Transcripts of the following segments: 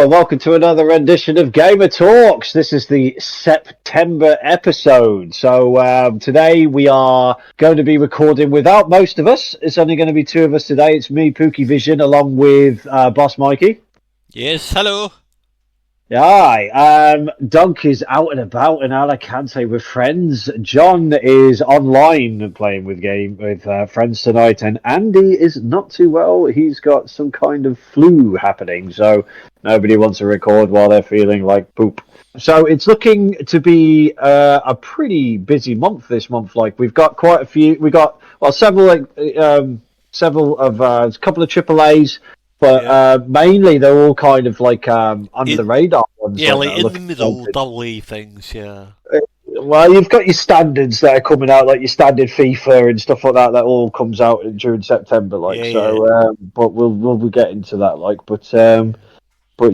and welcome to another rendition of Gamer Talks. This is the September episode. So today we are going to be recording without most of us. It's only going to be two of us today. It's me, Pookievision, along with Boss Mikey. Yes, hello. Hi, Dunk is out and about in Alicante with friends. John is online playing with friends tonight, and Andy is not too well. He's got some kind of flu happening, so nobody wants to record while they're feeling like poop. So it's looking to be a pretty busy month this month. Like we've got quite a few. We got several of a couple of AAAs. But mainly they're all kind of like under the radar ones. Yeah, like in the middle, AA things, yeah. Well, you've got your standards that are coming out, like your standard FIFA and stuff like that. That all comes out during September, like but we'll be getting to that, like. But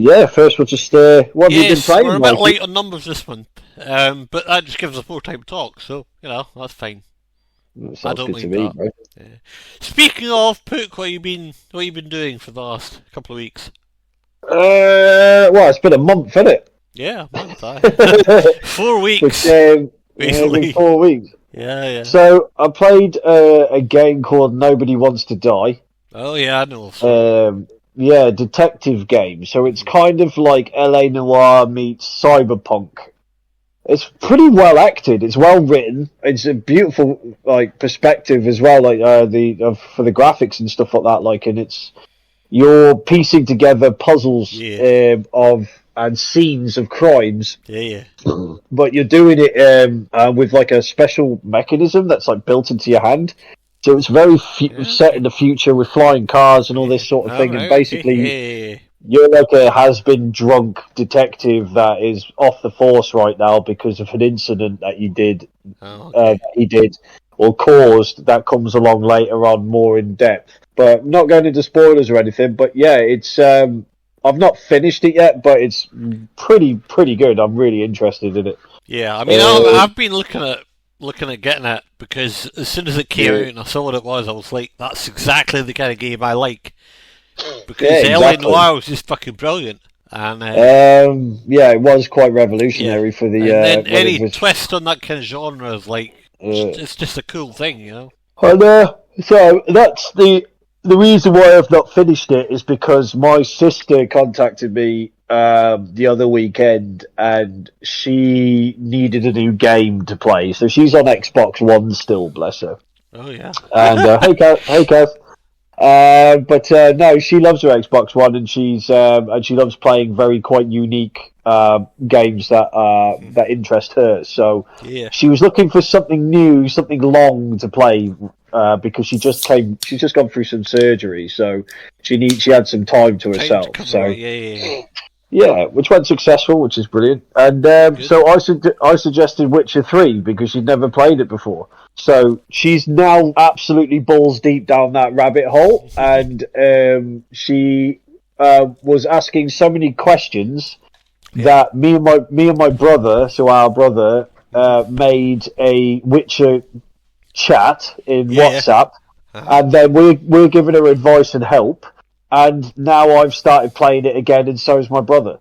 yeah, first we'll just what have you been playing? We're a bit late on numbers this month, but that just gives us more time to talk, so that's fine. I don't mind that. Bro. Yeah. Speaking of Pook, what have you been doing for the last couple of weeks? Well, it's been a month, isn't it? Yeah, a month. 4 weeks. Basically 4 weeks. Yeah. So I played a game called Nobody Wants to Die. Oh yeah, I know. Detective game. So it's kind of like LA Noire meets Cyberpunk. It's pretty well acted. It's well written. It's a beautiful perspective as well, for the graphics and stuff like that. Like, and you're piecing together puzzles and scenes of crimes. Yeah. But you're doing it with like a special mechanism that's like built into your hand. So it's very set in the future with flying cars and all this sort of thing. Right, and basically. You're like a has-been drunk detective that is off the force right now because of an incident that he did or caused that comes along later on more in depth. But not going into spoilers or anything. But yeah, it's I've not finished it yet, but it's pretty good. I'm really interested in it. Yeah, I mean, I've been looking at getting it because as soon as it came out and I saw what it was, I was like, that's exactly the kind of game I like. Because LA Noire was just fucking brilliant, and it was quite revolutionary for the. And then any twist on that kind of genre is like it's just a cool thing, And so that's the reason why I've not finished it is because my sister contacted me the other weekend, and she needed a new game to play. So she's on Xbox One still, bless her. Oh yeah. And hey Kev. No, she loves her Xbox One, and she loves playing quite unique games that interest her. So she was looking for something new, something long to play because she's just gone through some surgery, so she had some time to herself. Which went successful, which is brilliant. And so I suggested Witcher 3 because she'd never played it before. So she's now absolutely balls deep down that rabbit hole, and she was asking so many questions that me and my brother, so our brother, made a Witcher chat in WhatsApp, and then we're giving her advice and help. And now I've started playing it again, and so is my brother.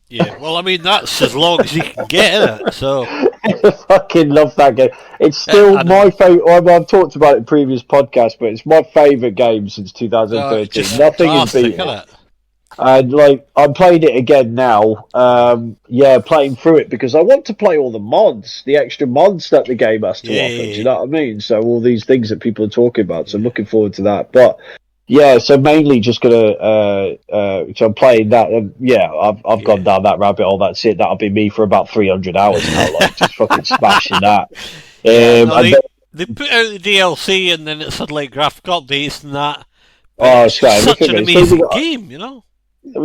Yeah, well, I mean, that's as long as you can get in it, so... I fucking love that game. It's still my favourite... I've talked about it in previous podcasts, but it's my favourite game since 2013. Nothing is beaten it. And, I'm playing it again now. Playing through it, because I want to play all the mods, the extra mods that the game has to offer. Do you know what I mean? So all these things that people are talking about, so I'm looking forward to that. But... yeah, so mainly just gonna so I'm playing that. I've gone down that rabbit hole. That's it. That'll be me for about 300 hours now, just fucking smashing that. They put out the DLC and then it suddenly graphical updates and that. It's such an amazing game,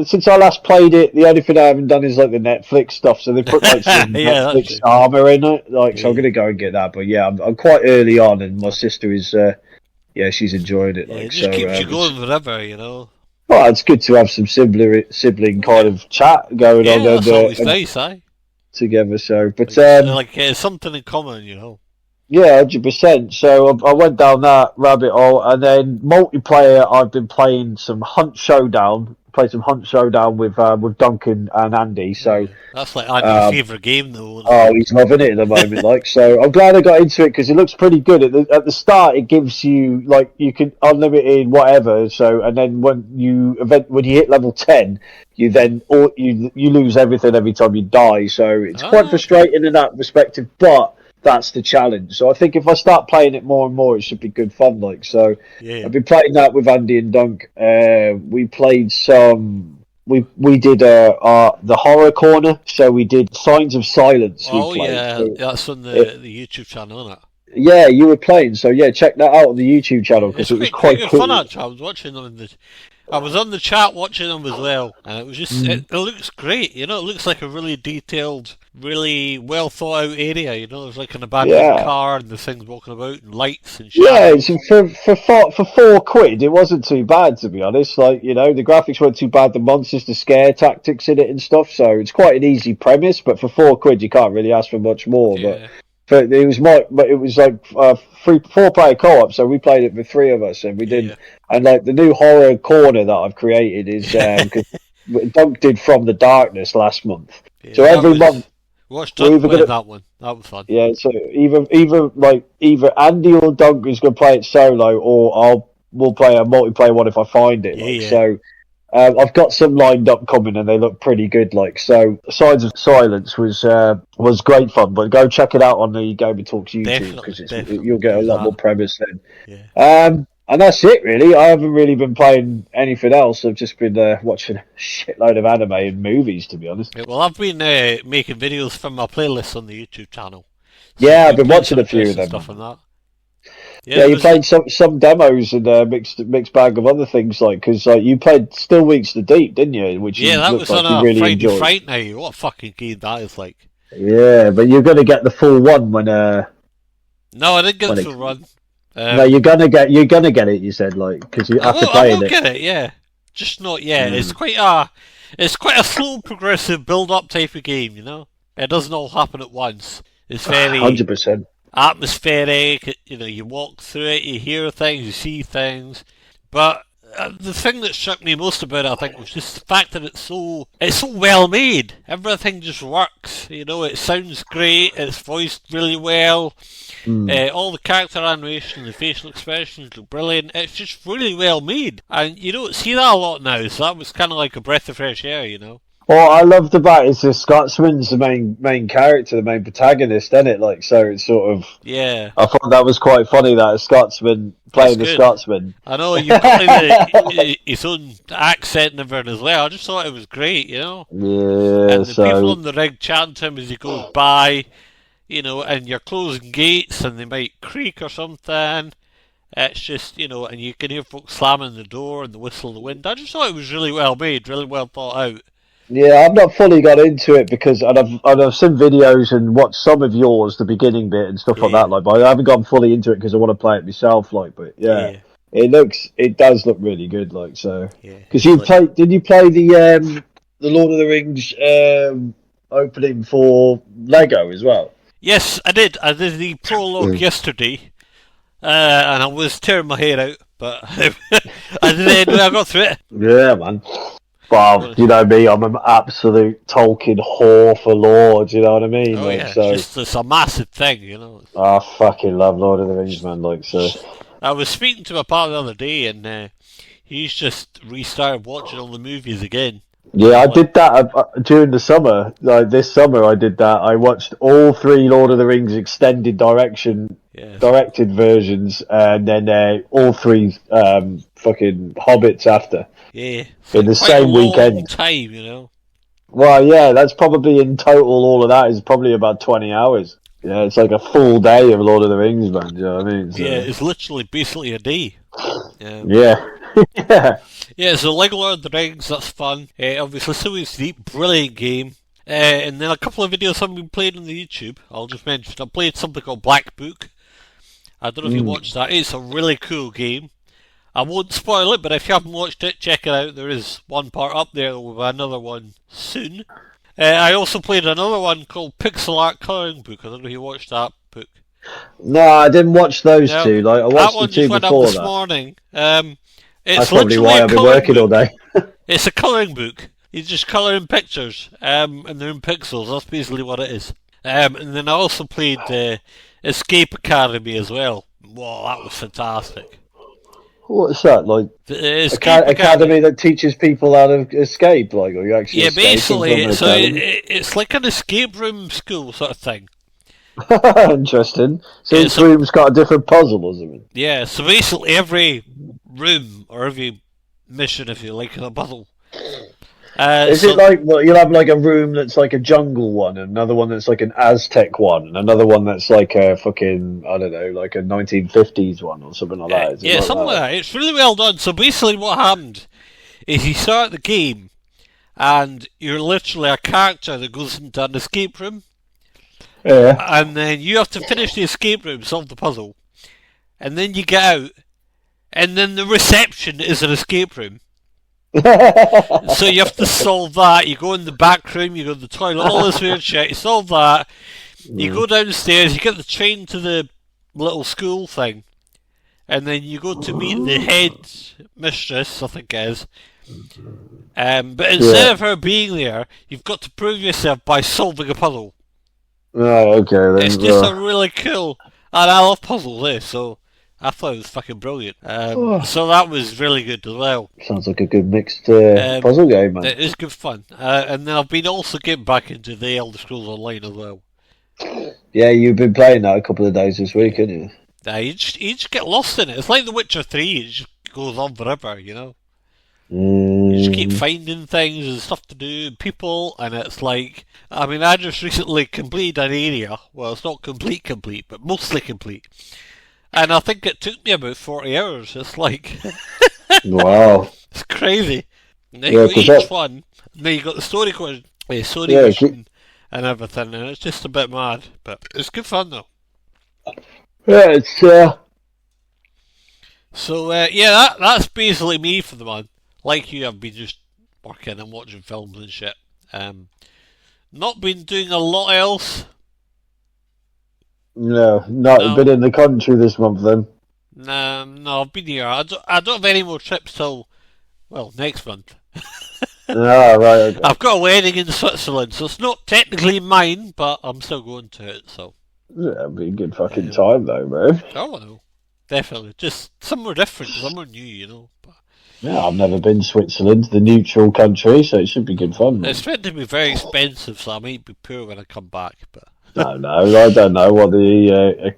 Since I last played it, the only thing I haven't done is the Netflix stuff. So they put some Netflix armor in it. So I'm gonna go and get that. But yeah, I'm quite early on, and my sister is. She's enjoying it. It just keeps you going forever, Well, it's good to have some sibling kind of chat going on. That's always nice, together. So, but something in common, Yeah, 100%. So I went down that rabbit hole, and then multiplayer. I've been playing some Hunt Showdown, played some Hunt Showdown with Duncan and Andy. So that's like Andy's favourite game, though. Oh, he's loving it at the moment. Like, so I'm glad I got into it because it looks pretty good. At the start, it gives you like you can unlimited whatever. So, and then when you hit level 10, you then you lose everything every time you die. So it's quite frustrating in that perspective, but that's the challenge. So I think if I start playing it more and more, it should be good fun. Like, so I've been playing that with Andy and Dunk. We played some. We did the horror corner, so we did Signs of Silence. That's on the YouTube channel, isn't it? Yeah, you were playing, so yeah, check that out on the YouTube channel because it was quite cool. Fun. Actually, I was watching them. I was on the chat watching them as well, and it was just it looks great. You know, it looks like a really detailed, really well thought out area. You know, there's like an abandoned car and the things walking about and lights and shadows. Yeah, for £4, it wasn't too bad, to be honest. Like, you know, the graphics weren't too bad, the monsters, the scare tactics in it and stuff. So it's quite an easy premise, but for £4 you can't really ask for much more. Yeah. But it was like 4-player co-op, so we played it with 3 of us, and we did. Yeah. And like the new horror corner that I've created is because Dunk did From the Darkness last month. Yeah, so every month, watch Dunk play that one. That was fun. Yeah, so either Andy or Dunk is going to play it solo, or we'll play a multiplayer one if I find it. So. I've got some lined up coming, and they look pretty good. Like, so, Signs of Silence was great fun. But go check it out on the Gamer Talks YouTube because you'll get a lot more premise then. Yeah. And that's it, really. I haven't really been playing anything else. I've just been watching a shitload of anime and movies, to be honest. Yeah, well, I've been making videos from my playlist on the YouTube channel. So yeah, I've been watching a few of them. Stuff on that. Yeah, you played some demos and mixed bag of other things, like because you played Still Weeks to Deep, didn't you? Which that was like on a really Friday Fright Night. What a fucking game that is like! Yeah, but you're gonna get the full one when No, I didn't get the full run. No, you're gonna get it. You said like because you have to play it. I will get it. Yeah, just not yet. It's quite a slow, progressive build-up type of game. You know, it doesn't all happen at once. It's very 100%. Atmospheric, you know, you walk through it, you hear things, you see things, but the thing that struck me most about it, I think, was just the fact that it's so well made. Everything just works, you know. It sounds great, it's voiced really well. All the character animation and the facial expressions look brilliant. It's just really well made, and you don't see that a lot now. So that was kind of like a breath of fresh air, you know. What I loved about it is the Scotsman's the main character, the main protagonist, isn't it? Like, so it's sort of... Yeah. I thought that was quite funny, that a Scotsman playing the Scotsman. I know, you've got his own accent and everything as well. I just thought it was great, you know? Yeah, and the people on the rig chatting to him as he goes by, you know, and you're closing gates and they might creak or something. It's just, you know, and you can hear folks slamming the door and the whistle of the wind. I just thought it was really well made, really well thought out. Yeah, I've not fully got into it because I've seen videos and watched some of yours, the beginning bit and stuff like that. Like, but I haven't gone fully into it because I want to play it myself. Like, but it does look really good. Like, so because did you play the Lord of the Rings opening for Lego as well? Yes, I did. I did the prologue yesterday, and I was tearing my hair out, but I got through it. Yeah, man. Well, you know me, I'm an absolute Tolkien whore for lore, do you know what I mean? Oh, like, yeah, so, it's a massive thing, you know. I fucking love Lord of the Rings, man, like, so... I was speaking to my partner the other day, and he's just restarted watching all the movies again. Yeah, I did that during the summer. Like, this summer I did that. I watched all 3 Lord of the Rings extended directed versions, and then all 3 fucking Hobbits after. Yeah. In the same weekend. Time, you know. Well, yeah, that's probably in total, all of that is probably about 20 hours. Yeah, it's like a full day of Lord of the Rings, man, do you know what I mean? So, yeah, it's literally basically a day. Yeah. Yeah, so Lego Lord of the Rings, that's fun. Obviously, Still Weeks to Deep, brilliant game. And then a couple of videos I've been playing on the YouTube. I'll just mention, I played something called Black Book. I don't know if you watched that. It's a really cool game. I won't spoil it, but if you haven't watched it, check it out. There is one part up there with another one soon. I also played another one called Pixel Art Colouring Book. I don't know if you watched that book. No, I didn't watch those two. Like I watched that one the two just went before up this morning. That's probably why I've been working all day. It's a colouring book. You're just colouring pictures, and they're in pixels. That's basically what it is. And then I also played Escape Academy as well. Whoa, that was fantastic. What's that like? Academy that teaches people how to escape, like, or you actually basically, it's like an escape room school sort of thing. Interesting. So each room's got a different puzzle or something. Yeah, so basically every room or every mission, if you like, is a puzzle. Is it like you'll have like a room that's like a jungle one, and another one that's like an Aztec one, and another one that's like a fucking, I don't know, like a 1950s one or something like that? Yeah, something like that. It's really well done. So basically what happened is you start the game and you're literally a character that goes into an escape room. Yeah. And then you have to finish the escape room, solve the puzzle. And then you get out, and then the reception is an escape room. So you have to solve that. You go in the back room, you go to the toilet, all this weird shit. You solve that. You go downstairs. You get the train to the little school thing, and then you go to meet the head mistress, I think it is. But instead of her being there, you've got to prove yourself by solving a puzzle. Oh, okay. Then, it's just a really cool, and I love puzzles, so I thought it was fucking brilliant. So that was really good as well. Sounds like a good mixed puzzle game, man. It is good fun. And then I've been also getting back into the Elder Scrolls Online as well. Yeah, you've been playing that a couple of days this week, haven't you? You just get lost in it. It's like The Witcher 3. It just goes on forever, you know? You just keep finding things and stuff to do, and people, and it's like... I mean, I just recently completed an area. Well, it's not complete, but mostly complete. And I think it took me about 40 hours. It's like... Wow. It's crazy. And then you got each one, and then you got the story mission and everything, and it's just a bit mad. But it's good fun, though. Yeah, it's... So, that's basically me for the month. Like you, I've been just working and watching films and shit. Not been doing a lot else. No, been in the country this month then. No, I've been here. I don't have any more trips till, well, next month. Right. Okay. I've got a wedding in Switzerland, so it's not technically mine, but I'm still going to it. So yeah, it'll be a good fucking time though, man. Oh no, definitely. Just somewhere different, somewhere new, you know. But, yeah, I've never been to Switzerland, the neutral country, so it should be good fun. Man. It's meant to be very expensive, so I might be poor when I come back. But no, I don't know what the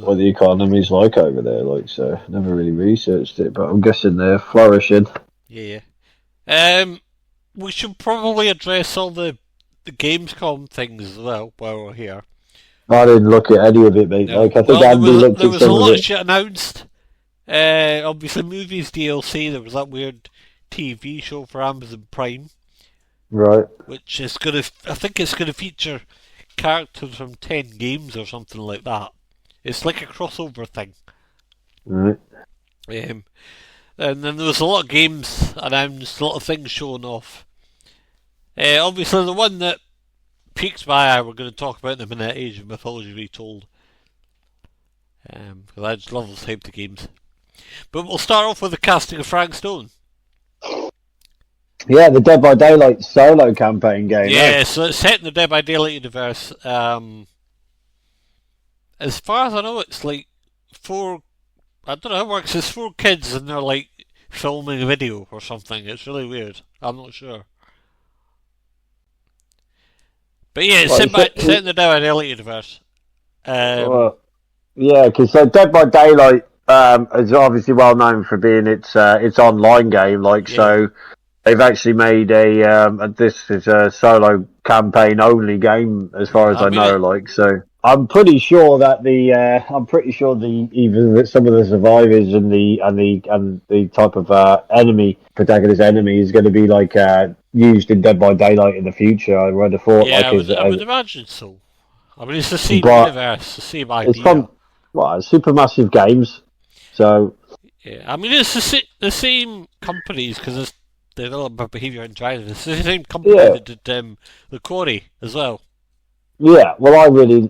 what the economy's like over there. Like, so never really researched it, but I'm guessing they're flourishing. Yeah. We should probably address all the Gamescom things as well while we're here. I didn't look at any of it, mate. No. Like, I think Andy looked at some of it. There was a lot of shit announced. Obviously, movies DLC. There was that weird TV show for Amazon Prime, right? Which is I think it's gonna feature characters from 10 games or something like that. It's like a crossover thing. Right. And then there was a lot of games announced, a lot of things shown off. Obviously, the one that piqued my eye, we're going to talk about in a minute, Age of Mythology Retold. Because I just love those types of games. But we'll start off with the casting of Frank Stone. Yeah, the Dead by Daylight solo campaign game. Yeah, so it's set in the Dead by Daylight universe. As far as I know, it's like 4... I don't know how it works. It's 4 kids and they're like filming a video or something. It's really weird. I'm not sure. But yeah, it's set in the Dead by Daylight universe. Yeah, because Dead by Daylight is obviously well known for being its online game. So they've actually made this is a solo campaign only game as far as I know. So. I'm pretty sure that even some of the survivors and the type of protagonist enemy is going to be like used in Dead by Daylight in the future. I would have thought. Yeah, I would imagine so. I mean, it's the same universe, the same idea. It's from Supermassive Games, so yeah. I mean, it's the same companies because it's developed by Behaviour Interactive. It's the same company that did The Quarry as well. Yeah, well,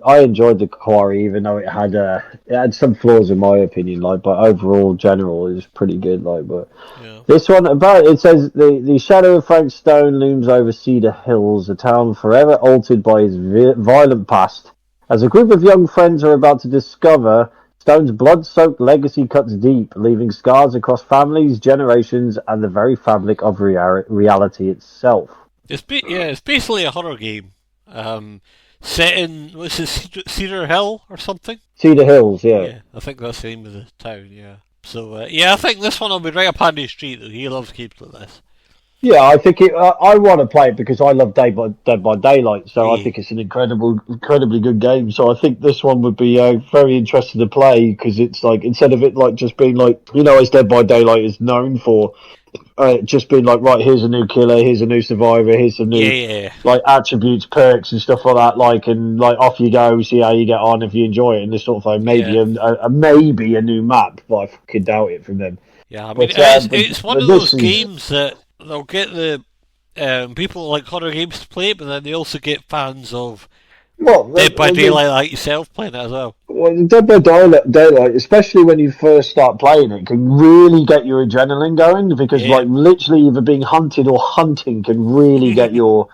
I enjoyed the Quarry, even though it had some flaws in my opinion, like, but overall, general, it was pretty good, like, but Yeah. this one about it says the shadow of Frank Stone looms over Cedar Hills, a town forever altered by his violent past. As a group of young friends are about to discover, Stone's blood-soaked legacy cuts deep, leaving scars across families, generations, and the very fabric of reality itself. It's basically a horror game. Set in, what's it, Cedar Hill or something? Cedar Hills, yeah. Yeah, I think that's the name of the town, yeah. So, I think this one will be right up Andy's street, though. He loves games like this. Yeah, I think I want to play it because I love Dead by Daylight, so I think it's an incredibly good game. So I think this one would be very interesting to play because it's like instead of it like just being like as Dead by Daylight is known for, just being like right, here's a new killer, here's a new survivor, here's some new like attributes, perks, and stuff like that. Like and like off you go, see how you get on if you enjoy it, and this sort of thing. Maybe maybe a new map, but I fucking doubt it from them. Yeah, I mean it's one of those games that they'll get the people like horror games to play it, but then they also get fans of Dead by Daylight like yourself playing it as well. Well, Dead by Daylight, especially when you first start playing it, can really get your adrenaline going because, like, literally either being hunted or hunting can really get your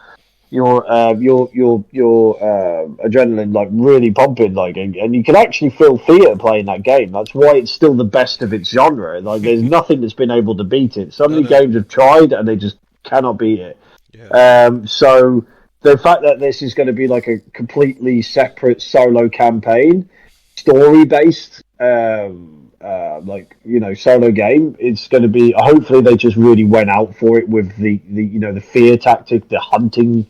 adrenaline like really pumping, like, and you can actually feel theatre playing that game. That's why it's still the best of its genre. Like, there's nothing that's been able to beat it. So many games have tried and they just cannot beat it. Yeah. So the fact that this is going to be like a completely separate solo campaign, story-based, solo game, it's going to be. Hopefully, they just really went out for it with the fear tactic, the hunting,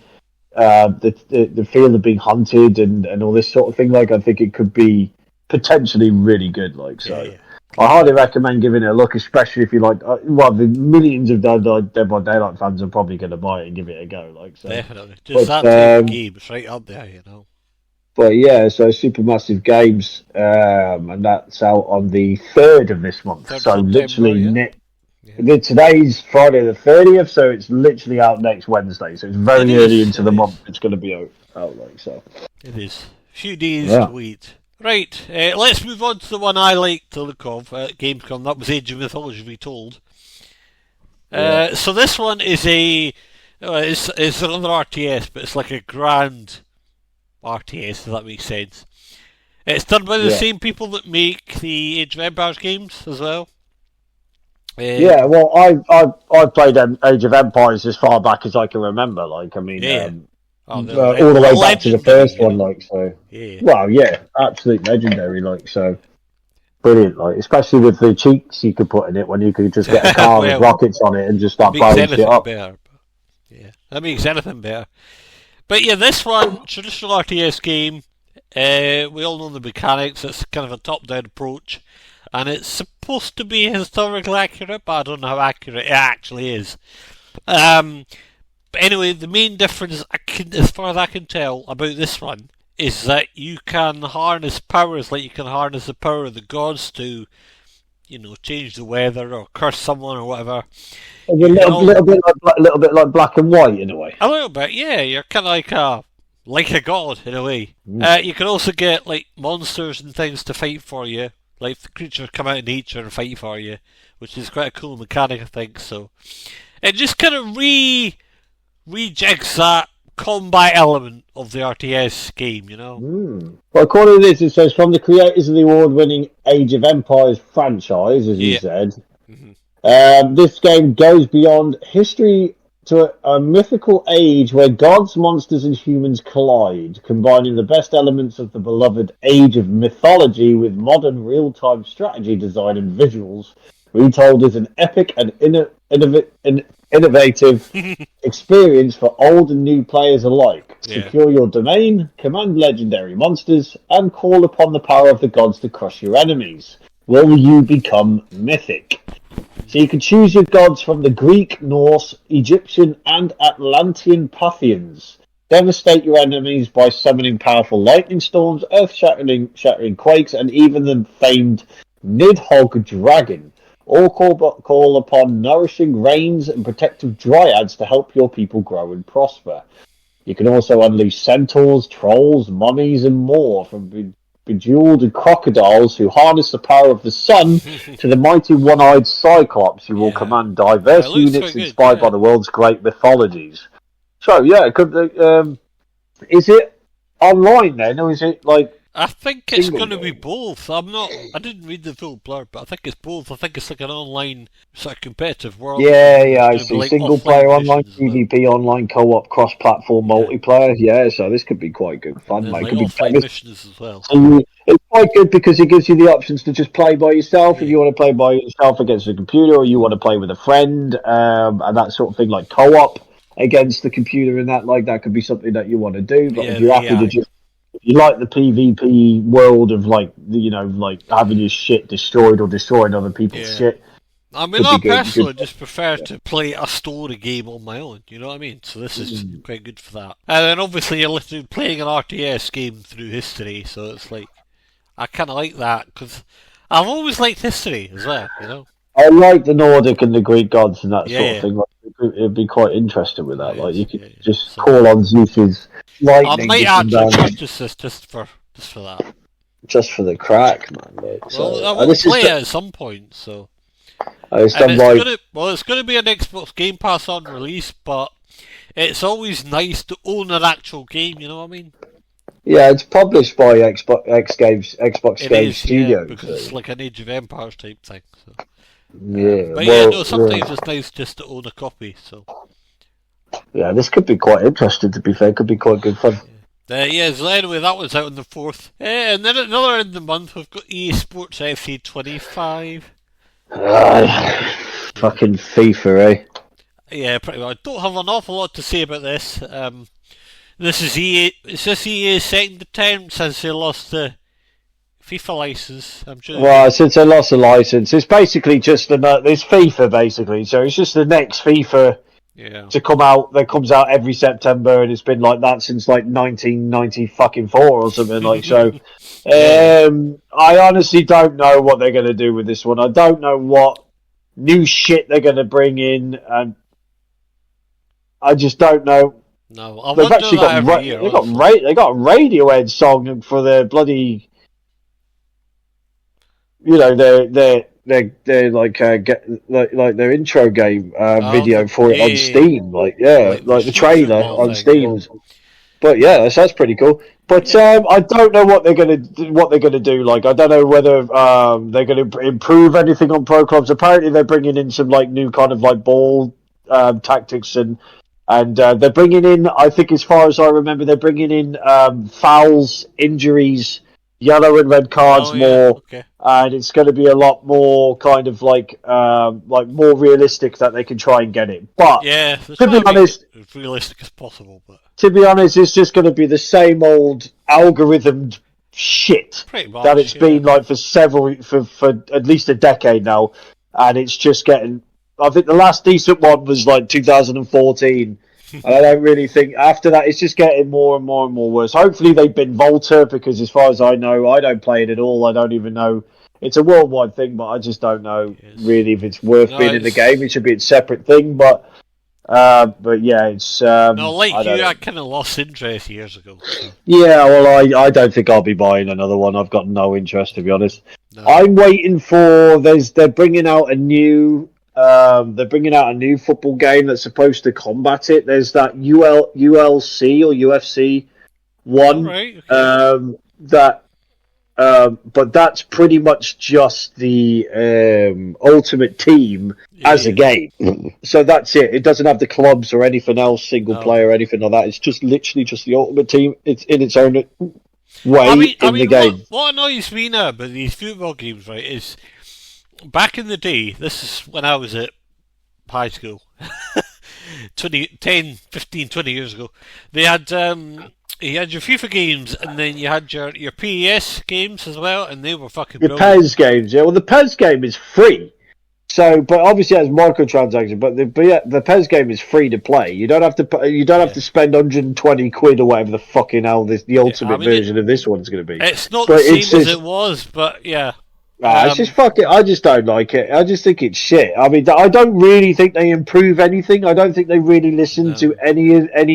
the feel of being hunted, and all this sort of thing. Like, I think it could be potentially really good. Like, so. Yeah. I highly recommend giving it a look, especially if you like. The millions of Dead by Daylight fans are probably going to buy it and give it a go. Like, so. Definitely, just that type of game, it's right up there, But yeah, so Supermassive Games, and that's out on the 3rd of this month. So literally, today's Friday the 30th, so it's literally out next Wednesday. So it's very early into the month. It's going to be out like so. It is. A few days to wait. Right, let's move on to the one I like to look of at Gamescom. That was Age of Mythology Retold. So this one is it's another RTS, but it's like a grand RTS, if that makes sense. It's done by the same people that make the Age of Empires games as well. Well, I've played Age of Empires as far back as I can remember. Like, I mean, all the way back to the first one, like, so. Yeah. Well, yeah, absolute legendary, like, so. Brilliant, like, especially with the cheats you could put in it when you could just get a car with rockets on it and just start blowing shit up. Better. Yeah, that makes anything better. But yeah, this one, traditional RTS game, we all know the mechanics, it's kind of a top-down approach, and it's supposed to be historically accurate, but I don't know how accurate it actually is. But anyway, the main difference, as far as I can tell, about this one is that you can harness powers, like you can harness the power of the gods to, change the weather or curse someone or whatever. A little bit like Black and White in a way. A little bit, yeah. You're kind of like a god in a way. You can also get like monsters and things to fight for you, like the creatures come out of nature and fight for you, which is quite a cool mechanic, I think. So it just kind of rejigs that combat element of the RTS game, Well, according to this, it says from the creators of the award-winning Age of Empires franchise, as you said, this game goes beyond history to a mythical age where gods, monsters, and humans collide, combining the best elements of the beloved Age of Mythology with modern real-time strategy design and visuals. Retold is an epic and innovative experience for old and new players alike. Secure your domain, command legendary monsters, and call upon the power of the gods to crush your enemies. Will you become mythic? So you can choose your gods from the Greek, Norse, Egyptian, and Atlantean pantheons. Devastate your enemies by summoning powerful lightning storms, earth-shattering quakes, and even the famed Nidhogg dragon. All call upon nourishing rains and protective dryads to help your people grow and prosper. You can also unleash centaurs, trolls, mummies, and more from bejeweled crocodiles who harness the power of the sun to the mighty one-eyed cyclops who will command diverse units inspired by the world's great mythologies. So, yeah, is it online then, or is it like... I think it's going to be both. I didn't read the full blurb, but I think it's both. I think it's like an online sort of competitive world. Yeah, I see. Like single player online, PvP online, co-op, cross-platform multiplayer. Yeah, so this could be quite good fun, mate. Could be missions as well. So it's quite good because it gives you the options to just play by yourself. If you want to play by yourself against the computer, or you want to play with a friend, and that sort of thing, like co-op against the computer, and that could be something that you want to do. But if you're happy to just... You like the PvP world of like having your shit destroyed or destroying other people's shit. I mean, I personally just prefer to play a story game on my own. You know what I mean? So this is quite good for that. And then obviously you're playing an RTS game through history, so it's like I kind of like that because I've always liked history as well. You know, I like the Nordic and the Greek gods and that sort of thing. Like, it'd be quite interesting with that. Like you could just call on Zeus's. I might actually purchase this just for that. Just for the crack, man. Like, well, I will play it at some point, so. It's going to be an Xbox Game Pass on release, but it's always nice to own an actual game. You know what I mean? Yeah, it's published by Xbox Game Studios. Yeah, because it's like an Age of Empires type thing. So. But sometimes it's nice just to own a copy. So. Yeah, this could be quite interesting, to be fair. Could be quite good fun. So anyway, that was out on the 4th. And then another in the month, we've got EA Sports FC 25. Fucking FIFA, eh? Yeah, pretty much. I don't have an awful lot to say about this. This is EA. Is this EA's second attempt since they lost the FIFA license? I'm sure. Well, since they lost the license, it's basically just it's FIFA, basically. So it's just the next FIFA... to come out, that comes out every September, and it's been like that since like 1994 or something like so. I honestly don't know what they're going to do with this one. I don't know what new shit they're going to bring in, and I just don't know. No, they've actually got they got a Radiohead song for their bloody, their like their intro game video for it on Steam, like the trailer on Steam. But yeah, that's pretty cool. But I don't know what they're gonna do. Like I don't know whether they're gonna improve anything on Pro Clubs. Apparently they're bringing in some like new kind of like ball tactics and they're bringing in. I think as far as I remember, they're bringing in fouls, injuries, yellow and red cards more, and it's going to be a lot more kind of like more realistic that they can try and get it. But to be honest, as realistic as possible. But to be honest, it's just going to be the same old algorithmed shit that it's been like for at least a decade now, and it's just getting. I think the last decent one was like 2014. And I don't really think after that it's just getting more and more and more worse. Hopefully they bin Volta, because as far as I know, I don't play it at all. I don't even know. It's a worldwide thing, but I just don't know really if it's worth being in the game. It should be a separate thing, but yeah, it's I kind of lost interest years ago. So. Yeah, well, I don't think I'll be buying another one. I've got no interest, to be honest. No. I'm waiting for they're bringing out a new. They're bringing out a new football game that's supposed to combat it. There's that ULC or UFC one, but that's pretty much just the Ultimate Team as a game. So that's it. It doesn't have the clubs or anything else, single player or anything like that. It's just literally just the Ultimate Team. It's in its own way the game. What annoys me now about these football games, right, is. Back in the day, this is when I was at high school, 10, 15, 20 years ago, they had you had your FIFA games and then you had your PES games as well, and they were fucking brilliant. Your PES games, yeah. Well, the PES game is free. So, but obviously it has microtransactions, but the PES game is free to play. You don't have to spend 120 quid or whatever the fucking hell the ultimate version of this one's going to be. It's not the same as it was, but yeah. It's just fucking. I just don't like it. I just think it's shit. I mean, I don't really think they improve anything. I don't think they really listen to any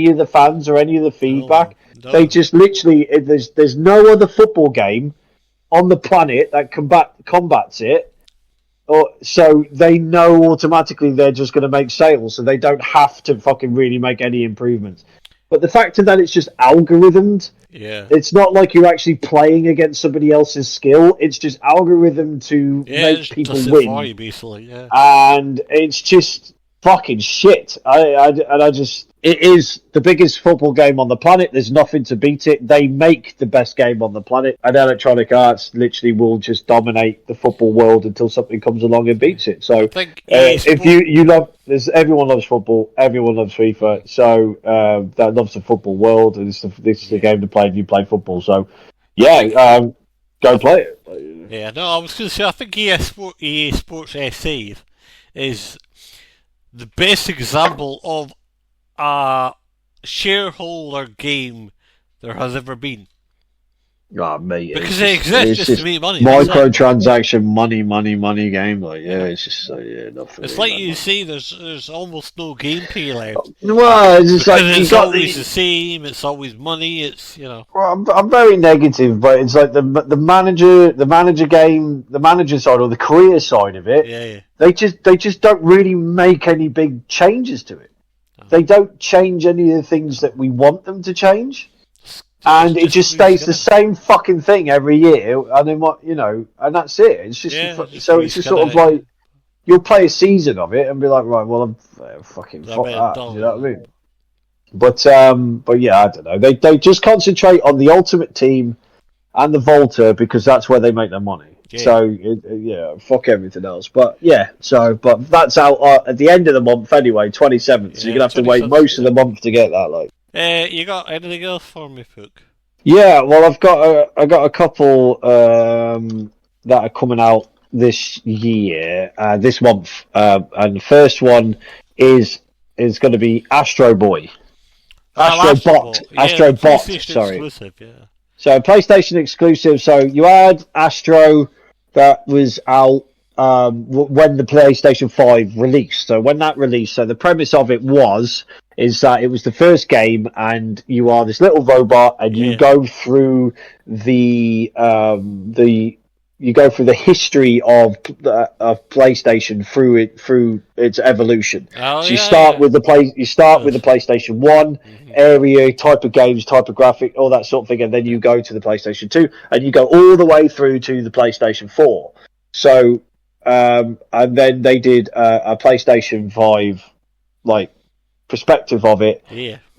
of the fans or any of the feedback. No. They just literally there's no other football game on the planet that combats it. So they know automatically they're just going to make sales, so they don't have to fucking really make any improvements. But the fact that it's just algorithmed, it's not like you're actually playing against somebody else's skill. It's just algorithm to make people win. For you, basically, and it's just fucking shit. It is the biggest football game on the planet. There's nothing to beat it. They make the best game on the planet, and Electronic Arts literally will just dominate the football world until something comes along and beats it. So, if you love, everyone loves football, everyone loves FIFA. So that loves the football world, and this is the game to play if you play football. So, go play it. Yeah, no, I was going to say I think EA Sports SA is the best example of a shareholder game there has ever been. Oh, mate, because they exist just to make money. Microtransaction, money game. Like, it's just nothing. It's like you see, there's almost no gameplay left. Well, it's just like it's always the same. It's always money. It's Well, I'm very negative, but it's like the manager game, the manager side or the career side of it. Yeah. They just don't really make any big changes to it. They don't change any of the things that we want them to change. And it just stays the same fucking thing every year, and then and that's it. It's just it's just sort of like you'll play a season of it and be like, right, well, I'm fucking fuck that. You know what I mean? But yeah, I don't know. They just concentrate on the Ultimate Team and the Volta because that's where they make their money. Yeah. So fuck everything else. But but that's out at the end of the month anyway, 27th. So you're gonna have to wait most of the month to get that. Like. You got anything else for me, Pook? Yeah, well, I got a couple that are coming out this year, this month, and the first one is going to be Astro Boy, Astrobot. Sorry, exclusive, So PlayStation exclusive. So you had Astro that was out when the PlayStation 5 released. So when that released, so the premise of it is that it was the first game, and you are this little robot, and you go through the history of PlayStation through its evolution. So you start with the PlayStation 1 area, type of games, type of graphic, all that sort of thing, and then you go to the PlayStation 2, and you go all the way through to the PlayStation 4. So and then they did a PlayStation 5 perspective of it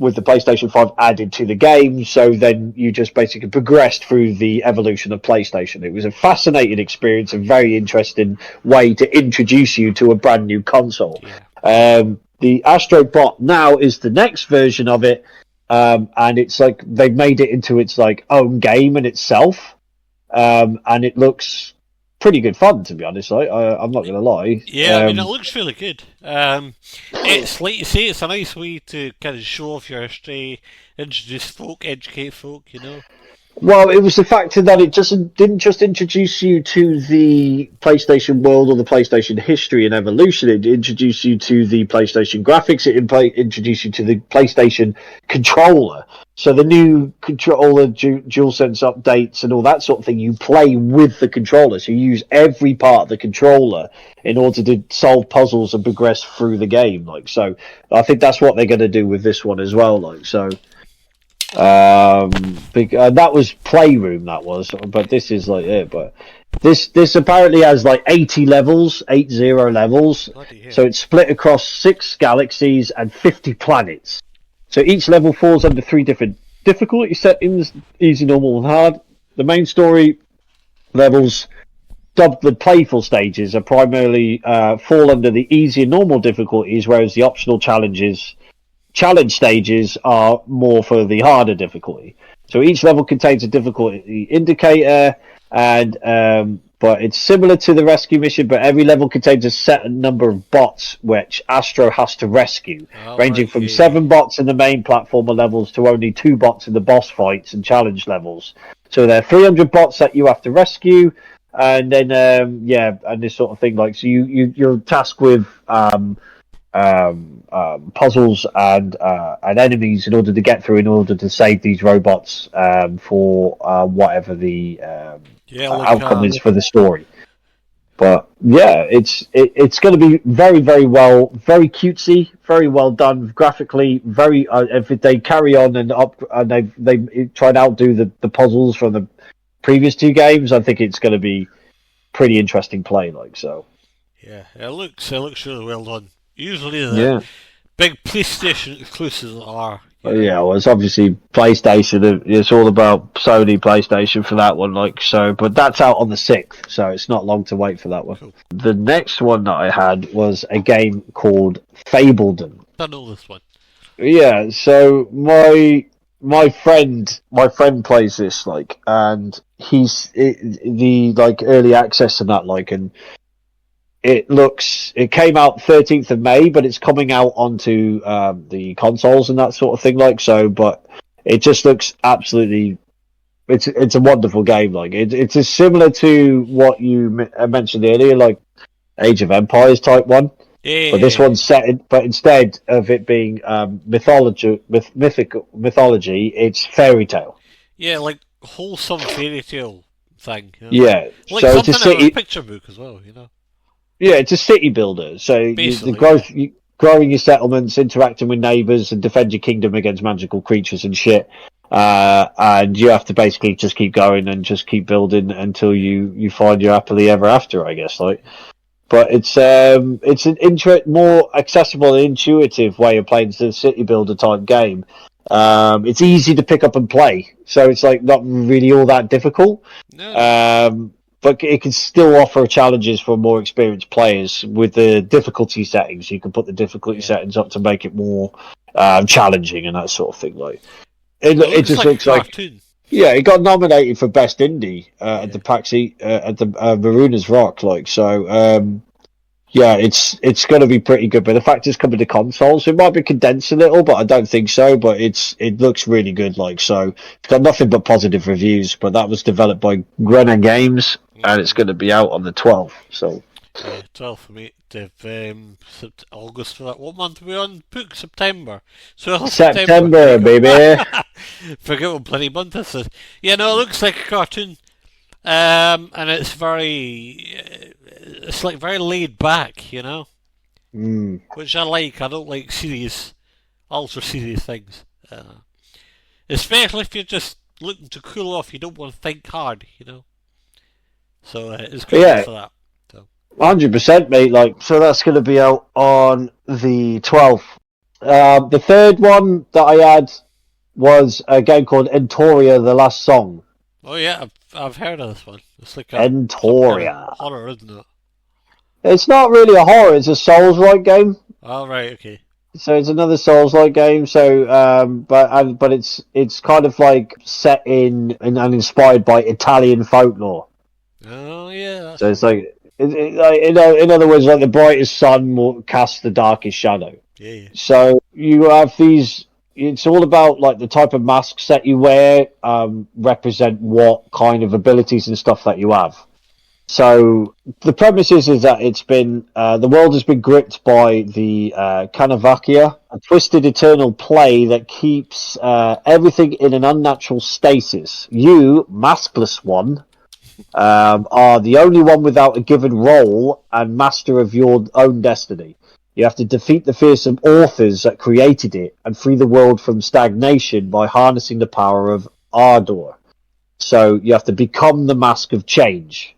with the PlayStation 5 added to the game, so then you just basically progressed through the evolution of PlayStation. It was a fascinating experience, a very interesting way to introduce you to a brand new console. The Astrobot now is the next version of it, and it's like they've made it into its own game in itself, and it looks pretty good fun, to be honest. I'm not going to lie. Yeah, I mean, it looks really good. It's like you say, it's a nice way to kind of show off your history, introduce folk, educate folk, Well, it was the fact that it didn't just introduce you to the PlayStation world or the PlayStation history and evolution. It introduced you to the PlayStation graphics. It introduced you to the PlayStation controller. So the new controller, DualSense updates and all that sort of thing, you play with the controller. So you use every part of the controller in order to solve puzzles and progress through the game. So I think that's what they're going to do with this one as well. That was Playroom, but this is but this apparently has 80 levels, 80 levels. So it's split across 6 galaxies and 50 planets. So each level falls under 3 different difficulty settings: easy, normal, and hard. The main story levels, dubbed the playful stages, are primarily fall under the easy and normal difficulties, whereas the optional challenge stages are more for the harder difficulty. So each level contains a difficulty indicator, and but it's similar to the rescue mission, but every level contains a set number of bots which Astro has to rescue, ranging from 7 bots in the main platformer levels to only 2 bots in the boss fights and challenge levels. So there are 300 bots that you have to rescue, and then and this sort of thing. Like, so you're tasked with puzzles and enemies in order to get through, in order to save these robots for whatever the outcome is for the story. But yeah, it's going to be very, very very cutesy, very well done graphically. Very if they carry on and they try and outdo the puzzles from the previous two games, I think it's going to be pretty interesting play. Like, so. Yeah, it looks really well done. Usually the big PlayStation exclusives are. Well, it's obviously PlayStation. It's all about Sony PlayStation for that one, like so. But that's out on the 6th, so it's not long to wait for that one. Cool. The next one that I had was a game called Fabledom. I know this one. Yeah, so my friend plays this, like, and the early access and that, like, and. It came out 13th of May, but it's coming out onto the consoles and that sort of thing, like so. But it just looks absolutely, it's a wonderful game. Like it's similar to what you mentioned earlier, like Age of Empires type one. Yeah. But this one's but instead of it being mythology, it's fairy tale. Yeah, like wholesome fairy tale thing. You know? Yeah, like so something out of a picture book as well, you know. Yeah, it's a city builder. So growing your settlements, interacting with neighbours, and defend your kingdom against magical creatures and shit. And you have to basically just keep going and just keep building until you find your happily ever after, I guess. Like, but it's an more accessible and intuitive way of playing the city builder type game. It's easy to pick up and play, so it's like not really all that difficult. No. But it can still offer challenges for more experienced players with the difficulty settings. You can put the difficulty settings up to make it more challenging and that sort of thing. Like it just looks like it got nominated for best indie at the PAX at the Marooners Rock. Like so, it's going to be pretty good. But the fact it's coming to consoles, it might be condensed a little, but I don't think so. But it looks really good. Like so, it's got nothing but positive reviews. But that was developed by Grenna Games. And it's going to be out on the 12th. So 12th for me. August for that. What month are we on? Pook September. So September, baby. Forget what bloody month this is. Yeah, no, it looks like a cartoon, and it's very laid back, you know, which I like. I don't like ultra serious things, especially if you're just looking to cool off. You don't want to think hard, you know. So it's good for that. 100%, mate. Like, so that's going to be out on the 12th. The third one that I had was a game called Entoria: The Last Song. Oh yeah, I've heard of this one. It's like Entoria horror, isn't it? It's not really a horror. It's a Souls-like game. Oh right, okay. So it's another Souls-like game. So, but it's kind of like set in and inspired by Italian folklore. Oh yeah. So it's like, in other words, like the brightest sun will cast the darkest shadow. Yeah. So you have these. It's all about like the type of masks that you wear represent what kind of abilities and stuff that you have. So the premise is that it's been the world has been gripped by the Canavacchia, a twisted eternal play that keeps everything in an unnatural stasis. You, maskless one, are the only one without a given role and master of your own destiny. You have to defeat the fearsome authors that created it and free the world from stagnation by harnessing the power of Ardor. So you have to become the mask of change.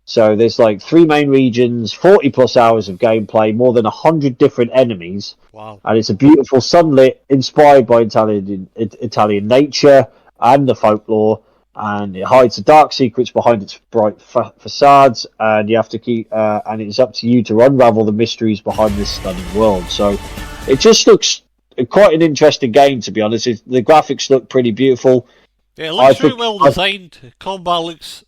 So there's like 3 main regions, 40 plus hours of gameplay, more than 100 different enemies. Wow. And it's a beautiful sunlit, inspired by Italian nature and the folklore. And it hides the dark secrets behind its bright facades, and you have to keep. And it's up to you to unravel the mysteries behind this stunning world. So, it just looks quite an interesting game, to be honest. The graphics look pretty beautiful. Yeah, it looks really well designed. Combat looks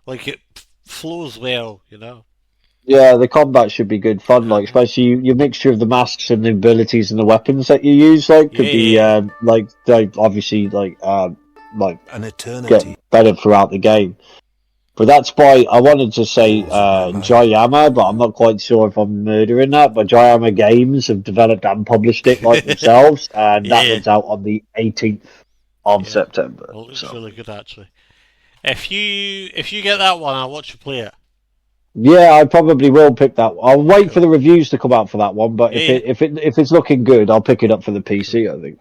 like it flows well, you know. Yeah, the combat should be good fun. Like, especially your mixture of the masks and the abilities and the weapons that you use. Like, could be obviously like an eternity, get better throughout the game. But that's by, I wanted to say Joyama, but I'm not quite sure if I'm murdering that. But Joyama Games have developed and published it like themselves, and that one's out on the 18th of September. Well, it looks really good, actually. If you get that one, I'll watch you play it. Yeah, I probably will pick that. I'll wait for the reviews to come out for that one, but if it's looking good, I'll pick it up for the PC, I think.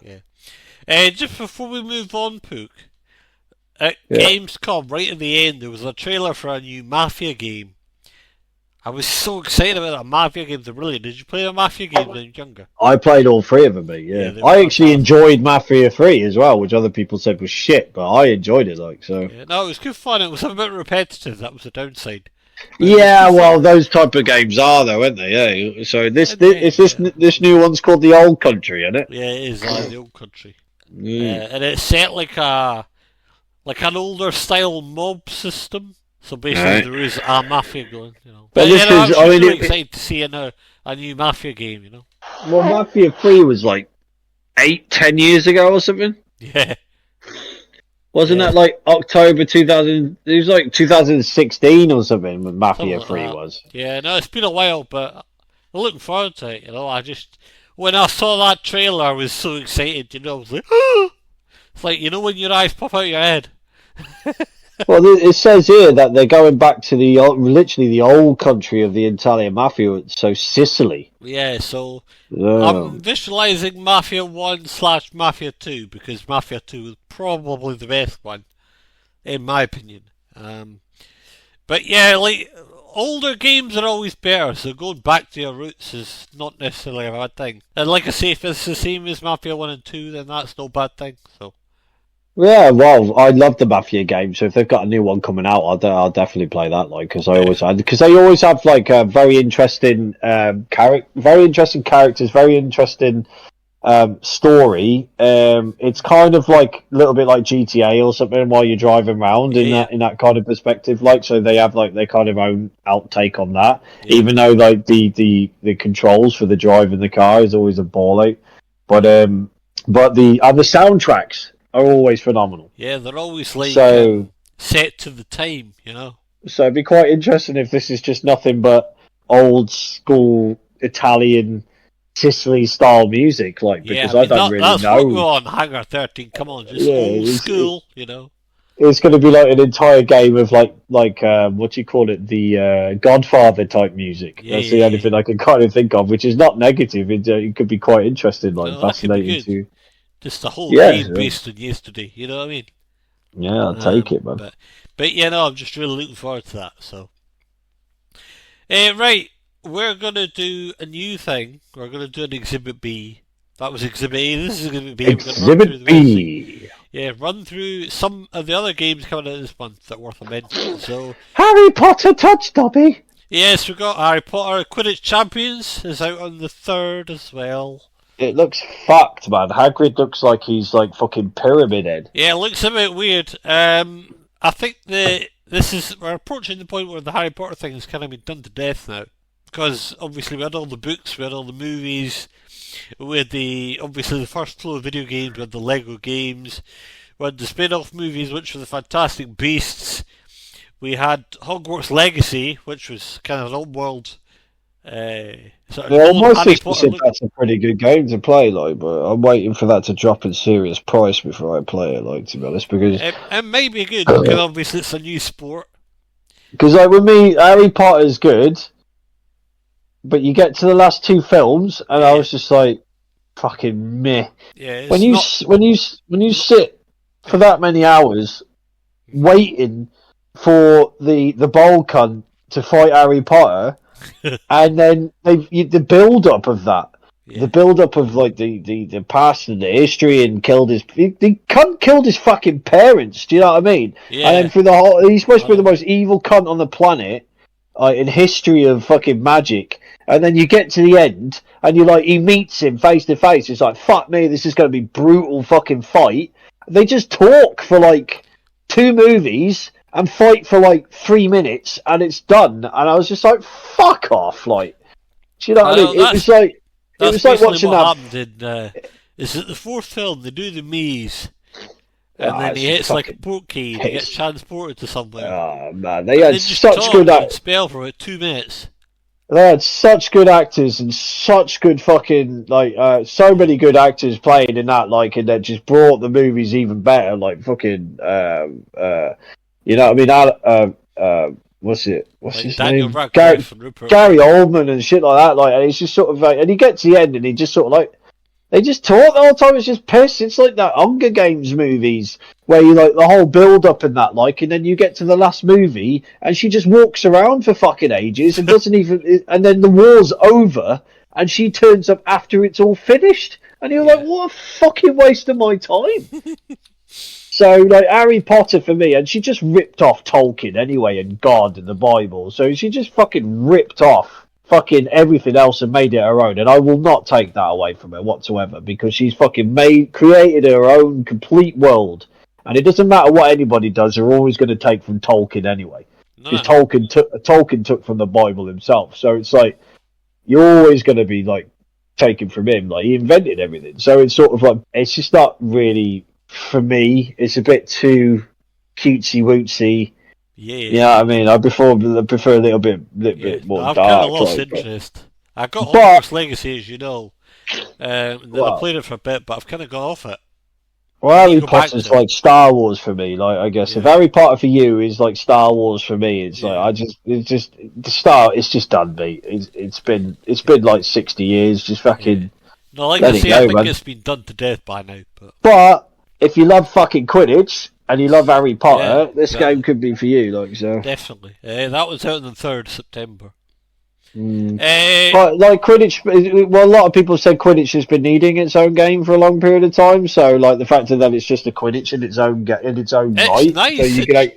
Yeah. Just before we move on, Pook, at Gamescom, right at the end, there was a trailer for a new Mafia game. I was so excited about that Mafia game. Did you play a Mafia game when you were younger? I played all three of them, mate, I actually enjoyed Mafia 3 as well, which other people said was shit, but I enjoyed it, Yeah, no, it was good fun. It was a bit repetitive. That was the downside. But those type of games are, though, aren't they? Yeah. So this new one's called The Old Country, isn't it? Yeah, it is The Old Country. And it's set like an older style mob system. So basically, there is a mafia going, But I'm really excited to see a new Mafia game, Well, Mafia 3 was like 8-10 years ago or something. Yeah. Wasn't that like October 2000? It was like 2016 or something when Mafia 3 was. Yeah, no, it's been a while, but I'm looking forward to it. When I saw that trailer, I was so excited, I was like, oh! It's like, when your eyes pop out your head. Well, it says here that they're going back to literally the old country of the Italian Mafia, so Sicily. Yeah, so I'm visualising Mafia 1/Mafia 2, because Mafia 2 is probably the best one, in my opinion. But yeah, like, older games are always better, so going back to your roots is not necessarily a bad thing. And like I say, if it's the same as Mafia 1 and 2, then that's no bad thing, so... Yeah, well, I love the Mafia game, so if they've got a new one coming out, I'll definitely play that. Because they always have like a very interesting very interesting characters, very interesting story. It's kind of like a little bit like GTA or something while you're driving around in that kind of perspective. Like, so they have like their kind of own outtake on that, even though like the controls for the driving the car is always a ball ache. But the soundtracks are always phenomenal. Yeah, they're always like set to the time, So it'd be quite interesting if this is just nothing but old school Italian Sicily style music, because I don't really know. That's what we're on Hangar 13. Come on, just old school, It's going to be like an entire game of like what do you call it? The Godfather type music. That's the only thing I can kind of think of, which is not negative. It could be quite interesting, fascinating too. Just the whole game based on yesterday, you know what I mean? Yeah, I'll take it, man. But I'm just really looking forward to that. So, right, we're gonna do a new thing. We're gonna do an Exhibit B. That was Exhibit A. This is Exhibit B. Exhibit B. Run through some of the other games coming out this month that are worth a mention. So, Harry Potter touch, Dobby. Yes, we've got Harry Potter Quidditch Champions is out on the 3rd as well. It looks fucked, man. Hagrid looks like he's like fucking Pyramid Head. Yeah, it looks a bit weird. I think we're approaching the point where the Harry Potter thing has kind of been done to death now, because obviously we had all the books, we had all the movies, we had obviously the first flow of video games, we had the Lego games, we had the spin-off movies, which were the Fantastic Beasts. We had Hogwarts Legacy, which was kind of an old world. My sister said that's a pretty good game to play, but I'm waiting for that to drop in serious price before I play it, to be honest, because it may be good, because obviously it's a new sport. Because with me, Harry Potter's good, but you get to the last two films, and I was just like, fucking meh. Yeah, when you sit for that many hours waiting for the bold cunt to fight Harry Potter. And then the build up of that, the build up of like the past and the history, and the cunt killed his fucking parents. Do you know what I mean? Yeah. And then through the whole, he's supposed to be the most evil cunt on the planet in history of fucking magic. And then you get to the end, and he meets him face to face. It's like, fuck me, this is going to be brutal fucking fight. They just talk for like 2 movies. And fight for like 3 minutes, and it's done. And I was just like, "Fuck off!" Do you know what I mean? It was like watching what happened in. Is it the 4th film? They do the maze, And then he hits like a portkey and he gets transported to somewhere. Oh man, they had such good spell for about 2 minutes. They had such good actors and such good fucking so many good actors playing in that, like, and that just brought the movies even better. Like fucking, you know what I mean? What's his name? Gary Oldman and shit like that. Like, and it's just sort of like, and he gets to the end and he just sort of like. They just talk the whole time. It's just piss. It's like that Hunger Games movies where you like the whole build up and that, like, and then you get to the last movie and she just walks around for fucking ages and doesn't even. And then the war's over and she turns up after it's all finished, and you're like, what a fucking waste of my time. So like Harry Potter for me, and she just ripped off Tolkien anyway and God and the Bible. So she just fucking ripped off fucking everything else and made it her own, and I will not take that away from her whatsoever, because she's fucking created her own complete world, and it doesn't matter what anybody does, they're always going to take from Tolkien anyway, because Tolkien took from the Bible himself, so it's like you're always going to be like taking from him, like he invented everything, so it's sort of like, it's just not really for me, it's a bit too cutesy wootsy. Yeah, I mean, I prefer a little bit more I've dark. I've kind of lost interest. I got Hogwarts Legacy, as you know, and then I played it for a bit, but I've kind of got off it. Well, Harry Potter's like Star Wars for me. Like, I guess if Harry Potter for you is like Star Wars for me, it's like it's just done, mate. It's been like 60 years, just fucking. Yeah. No, like I say, I think it's been done to death by now. But if you love fucking Quidditch and you love Harry Potter, this game could be for you, like so. Definitely, that was out on the 3rd September. But like Quidditch, well, a lot of people said Quidditch has been needing its own game for a long period of time. So, like the fact that it's just a Quidditch in its own right. Nice. So you can,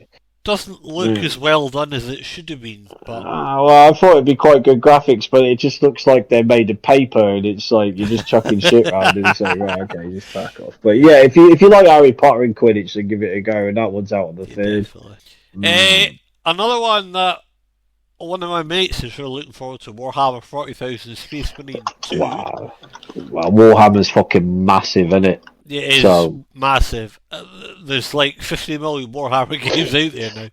doesn't look as well done as it should have been. But... well, I thought it'd be quite good graphics, but it just looks like they're made of paper, and it's like you're just chucking shit around, and it's like, right, okay, just back off. But yeah, if you like Harry Potter and Quidditch, then give it a go, and that one's out on the 3rd. Another one that one of my mates is really looking forward to, Warhammer 40,000 Space Marine 2. Wow. Well, Warhammer's fucking massive, isn't it? It is massive. There's like 50 million Warhammer games out there now.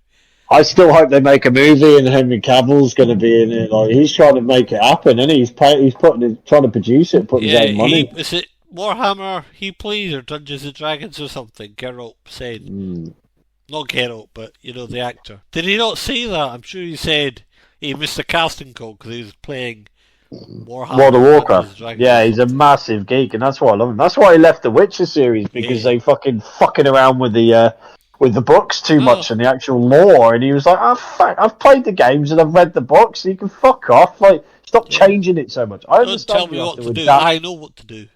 I still hope they make a movie and Henry Cavill's going to be in it. Like, he's trying to make it happen, and he's trying to produce it, putting his own money. Is it Warhammer he plays, or Dungeons and Dragons or something? Geralt said. Not Geralt, but you know, the actor. Did he not say that? I'm sure he said he missed the casting call because he was playing Warhammer. World of Warcraft. Yeah, he's a massive geek, and that's why I love him. That's why he left the Witcher series, because they fucking around with the books too much and the actual lore, and he was like, I've played the games and I've read the books, so you can fuck off. Like, stop changing it so much. I understand. Don't tell me what to do. I know what to do.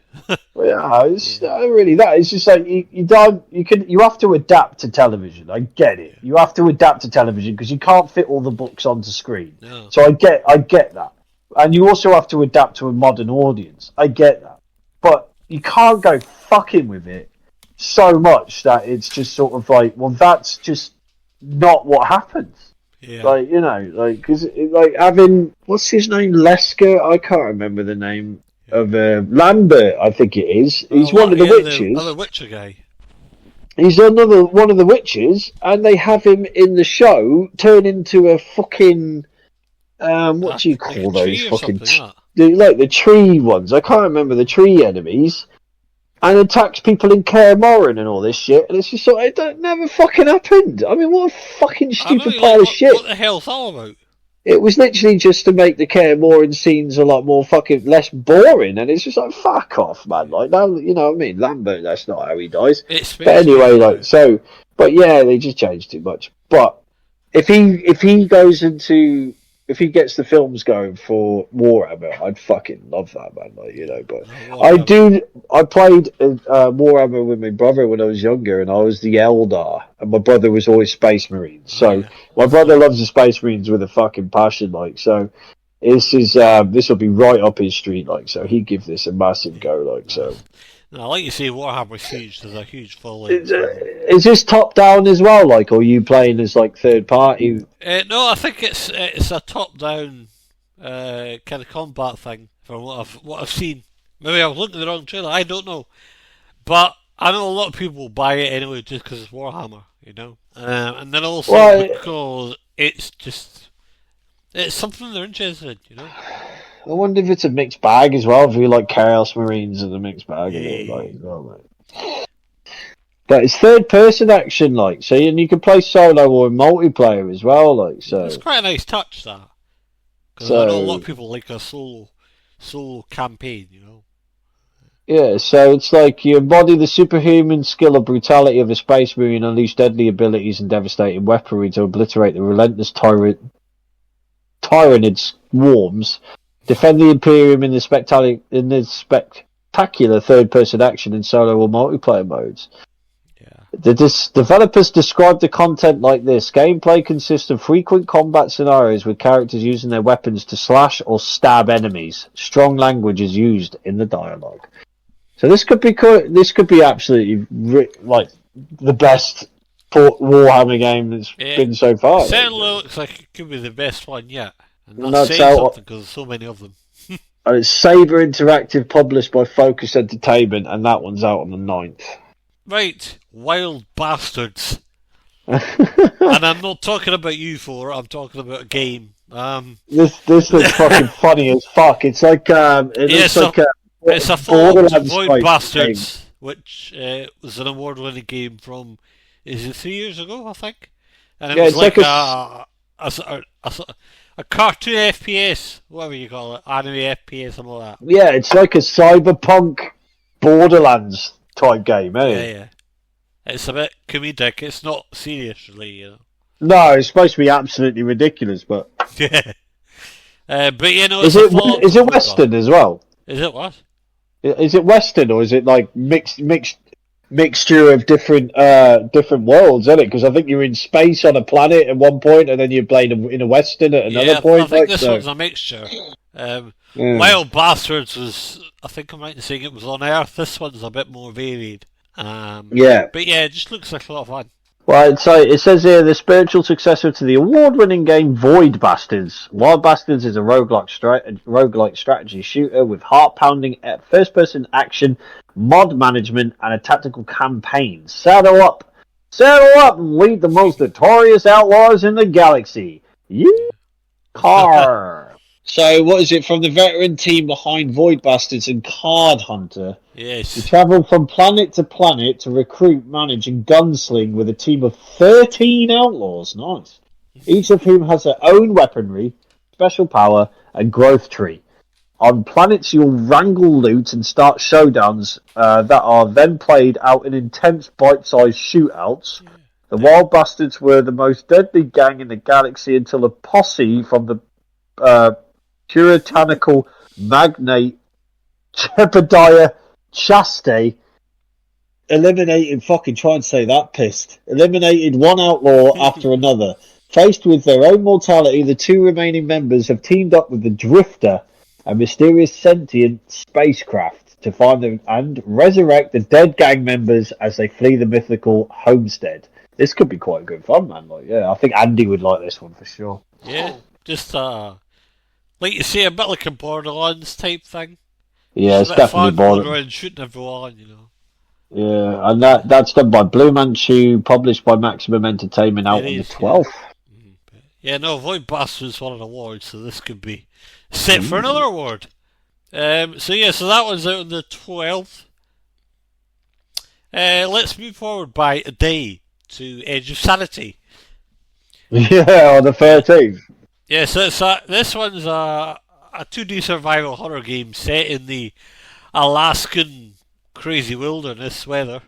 Yeah, it's really that. It's just like you have to adapt to television. I get it. You have to adapt to television because you can't fit all the books onto screen. No. So I get that. And you also have to adapt to a modern audience. I get that. But you can't go fucking with it so much that it's just sort of like, well, that's just not what happens. Yeah. Like, you know, like, because, like, having, what's his name? Lesker? I can't remember the name of Lambert, I think it is. He's one of the witches. Another Witcher guy. He's another one of the witches, and they have him in the show turn into a fucking... what do you call those fucking like the tree ones? I can't remember the tree enemies, and attacks people in Kaer Morhen and all this shit. And it's just sort of, it never fucking happened. I mean, what a fucking stupid pile of shit! What the hell's all about? It was literally just to make the Kaer Morhen scenes a lot more fucking less boring, and it's just like, fuck off, man. Like, now, you know what I mean? Lambert, that's not how he dies. But anyway, like, so, but yeah, they just changed too much. But if he goes into, if he gets the films going for Warhammer, I'd fucking love that, man. Like, you know, but I played Warhammer with my brother when I was younger, and I was the Eldar, and my brother was always Space Marines. So my brother loves the Space Marines with a fucking passion, like, so this will be right up his street, like, so he'd give this a massive go, like, so. No, like you say, Warhammer's huge. There's a huge following. Is this top down as well, like, or are you playing as like third party? No, I think it's a top down kind of combat thing from what I've seen. Maybe I was looking at the wrong trailer. I don't know, but I know a lot of people will buy it anyway just because it's Warhammer, you know, and then also because it's something they're interested in, you know. I wonder if it's a mixed bag as well. If you like Chaos Marines and a mixed bag, as well, mate. But it's third person action, like, so, and you can play solo or multiplayer as well, like, so. It's quite a nice touch, that. Because I know a lot of people like a solo campaign, you know. Yeah, so it's like you embody the superhuman skill or brutality of a space marine, unleash deadly abilities and devastating weaponry to obliterate the relentless tyrannid swarms, defend the Imperium in the spectacular third-person action in solo or multiplayer modes. The developers described the content like this. Gameplay consists of frequent combat scenarios with characters using their weapons to slash or stab enemies. Strong language is used in the dialogue. So this could be absolutely like the best Warhammer game that's been so far. It certainly looks like it could be the best one yet. And that's saying something because there's so many of them. It's Saber Interactive, published by Focus Entertainment, and that one's out on the 9th. Right, Wild Bastards. And I'm not talking about you four, I'm talking about a game. This looks fucking funny as fuck. It's like it's a follow-up to Void Bastards, game, which was an award-winning game from, is it 3 years ago, I think? And it was like a cartoon FPS, whatever you call it, anime FPS, something like that. Yeah, it's like a cyberpunk Borderlands type game, eh? Yeah. It's a bit comedic. It's not serious, really, you know. No, it's supposed to be absolutely ridiculous, but yeah. But you know, is it Western as well? Is it what? Is it Western or is it like mixture of different worlds, isn't it? Because I think you're in space on a planet at one point, and then you're playing in a Western at another point. I think this one's a mixture. Wild Bastards was, I think I'm right in saying it was on Earth. This one's a bit more varied. But yeah, it just looks like a lot of fun. Well, so it says here, the spiritual successor to the award-winning game Void Bastards. Wild Bastards is a roguelike strategy shooter with heart-pounding first-person action, mod management, and a tactical campaign. Saddle up and lead the most notorious outlaws in the galaxy. Car. So, what is it, from the veteran team behind Void Bastards and Card Hunter? Yes. You travel from planet to planet to recruit, manage, and gunsling with a team of 13 outlaws. Nice. Each of whom has their own weaponry, special power, and growth tree. On planets, you'll wrangle loot and start showdowns that are then played out in intense bite-sized shootouts. The Wild Bastards were the most deadly gang in the galaxy until a posse from the puritanical magnate Jebediah Chastain eliminated one outlaw after another. Faced with their own mortality, the two remaining members have teamed up with the Drifter, a mysterious sentient spacecraft, to find them and resurrect the dead gang members as they flee the mythical homestead. This could be quite good fun, man. I think Andy would like this one for sure. Yeah, just like you say, a bit like a Borderlands type thing. Yeah, it's definitely Borderlands. Shooting everyone, you know. Yeah, and that's done by Blue Manchu, published by Maximum Entertainment, out on the 12th. Yeah, no, Void Bastards won an award, so this could be set for another award. So that one's out on the 12th. Let's move forward by a day to Edge of Sanity. Yeah, on the 13th. Yeah, so this one's a 2D survival horror game set in the Alaskan crazy wilderness weather.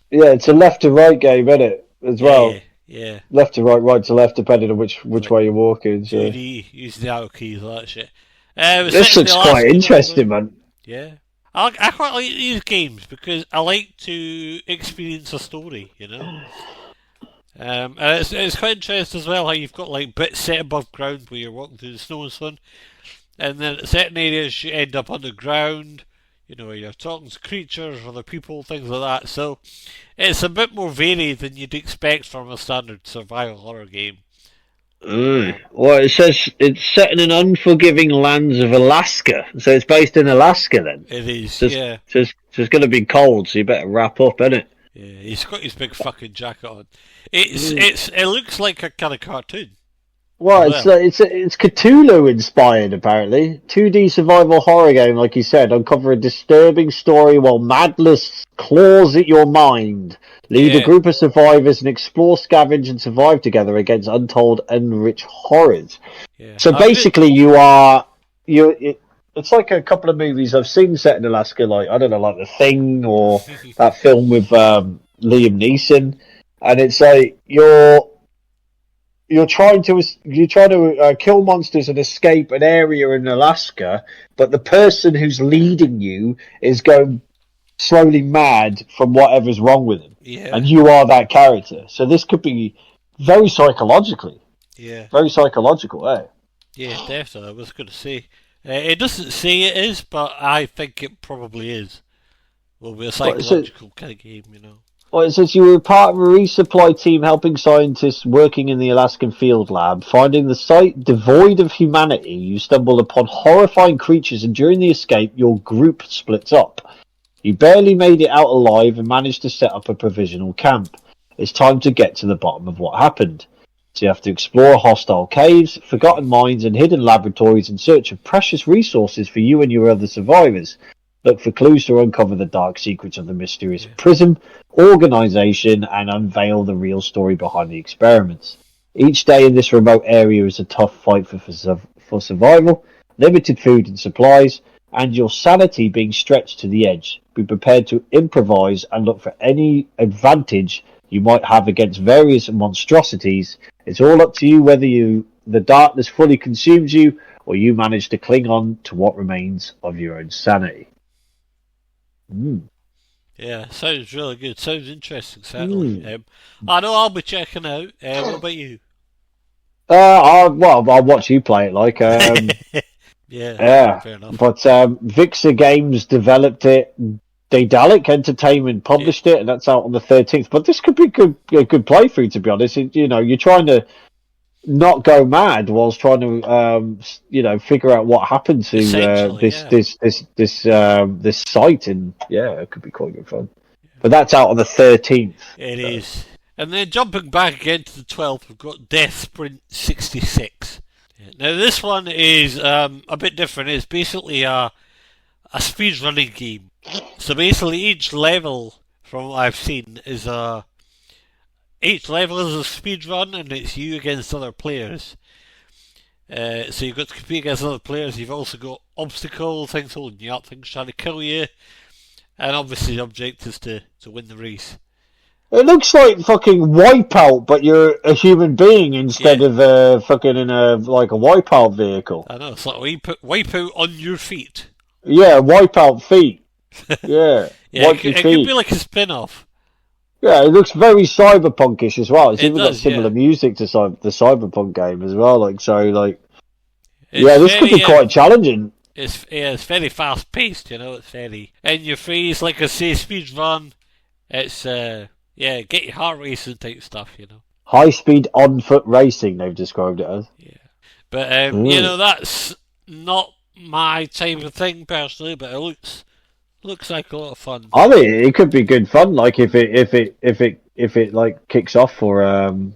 Yeah, it's a left to right game, isn't it? As well. Yeah. Left to right to left, depending on which way you're walking. So. Use the arrow keys, all that shit. This looks quite interesting, man. Yeah. I quite like these games because I like to experience a story, you know. And it's quite interesting as well how you've got like bits set above ground where you're walking through the snow and so on, and then at certain areas you end up underground, you know, you're talking to creatures, other people, things like that. So it's a bit more varied than you'd expect from a standard survival horror game. Well, it says it's set in an unforgiving lands of Alaska, so it's based in Alaska then. It is, so it's going to be cold, so you better wrap up, innit? Yeah, he's got his big fucking jacket on. It looks like a kind of cartoon. Well, it's Cthulhu inspired, apparently. 2D survival horror game, like you said. Uncover a disturbing story while madness claws at your mind. Lead a group of survivors and explore, scavenge, and survive together against untold, unrich horrors. Yeah. So basically, it's like a couple of movies I've seen set in Alaska, like, I don't know, like The Thing or that film with Liam Neeson. And it's like you're trying to kill monsters and escape an area in Alaska, but the person who's leading you is going slowly mad from whatever's wrong with him. Yeah. And you are that character. So this could be very psychologically. Yeah. Very psychological, eh? Yeah, definitely. I was going to say. It doesn't say it is, but I think it probably is. Will be a psychological kind of game, you know. Well, it says you were part of a resupply team helping scientists working in the Alaskan field lab. Finding the site devoid of humanity, you stumble upon horrifying creatures, and during the escape, your group splits up. You barely made it out alive and managed to set up a provisional camp. It's time to get to the bottom of what happened. So you have to explore hostile caves, forgotten mines, and hidden laboratories in search of precious resources for you and your other survivors. Look for clues to uncover the dark secrets of the mysterious prism organization and unveil the real story behind the experiments. Each day in this remote area is a tough fight for survival, limited food and supplies, and your sanity being stretched to the edge. Be prepared to improvise and look for any advantage you might have against various monstrosities. It's all up to you whether the darkness fully consumes you or you manage to cling on to what remains of your own sanity. Yeah, sounds really good. Sounds interesting, certainly. I know I'll be checking out. What about you? I'll watch you play it. Like, yeah, fair enough. But Vixar Games developed it. Daedalic Entertainment published it, and that's out on the 13th. But this could be a good playthrough, to be honest. You're trying to not go mad whilst trying to figure out what happened to this site, and it could be quite good fun. But that's out on the 13th. It is. And then jumping back again to the 12th, we've got Death Sprint 66. Now this one is a bit different. It's basically a speedrunning game. So basically each level, from what I've seen, is a speed run, and it's you against other players. So you've got to compete against other players. You've also got obstacles, things holding you up, things trying to kill you, and obviously the object is to win the race. It looks like fucking Wipeout, but you're a human being instead of fucking in a Wipeout vehicle. I know, it's like Wipeout on your feet. Yeah, Wipeout feet. Yeah, it could be like a spin-off. Yeah, it looks very cyberpunkish as well. It's even got similar music to the Cyberpunk game as well. This could be quite challenging. It's very fast paced, It's very in your face, like I say, speed run. It's get your heart racing type stuff, High speed on foot racing, they've described it as. Yeah, but that's not my type of thing personally. But it looks like a lot of fun. I mean, it could be good fun. Like if it like kicks off for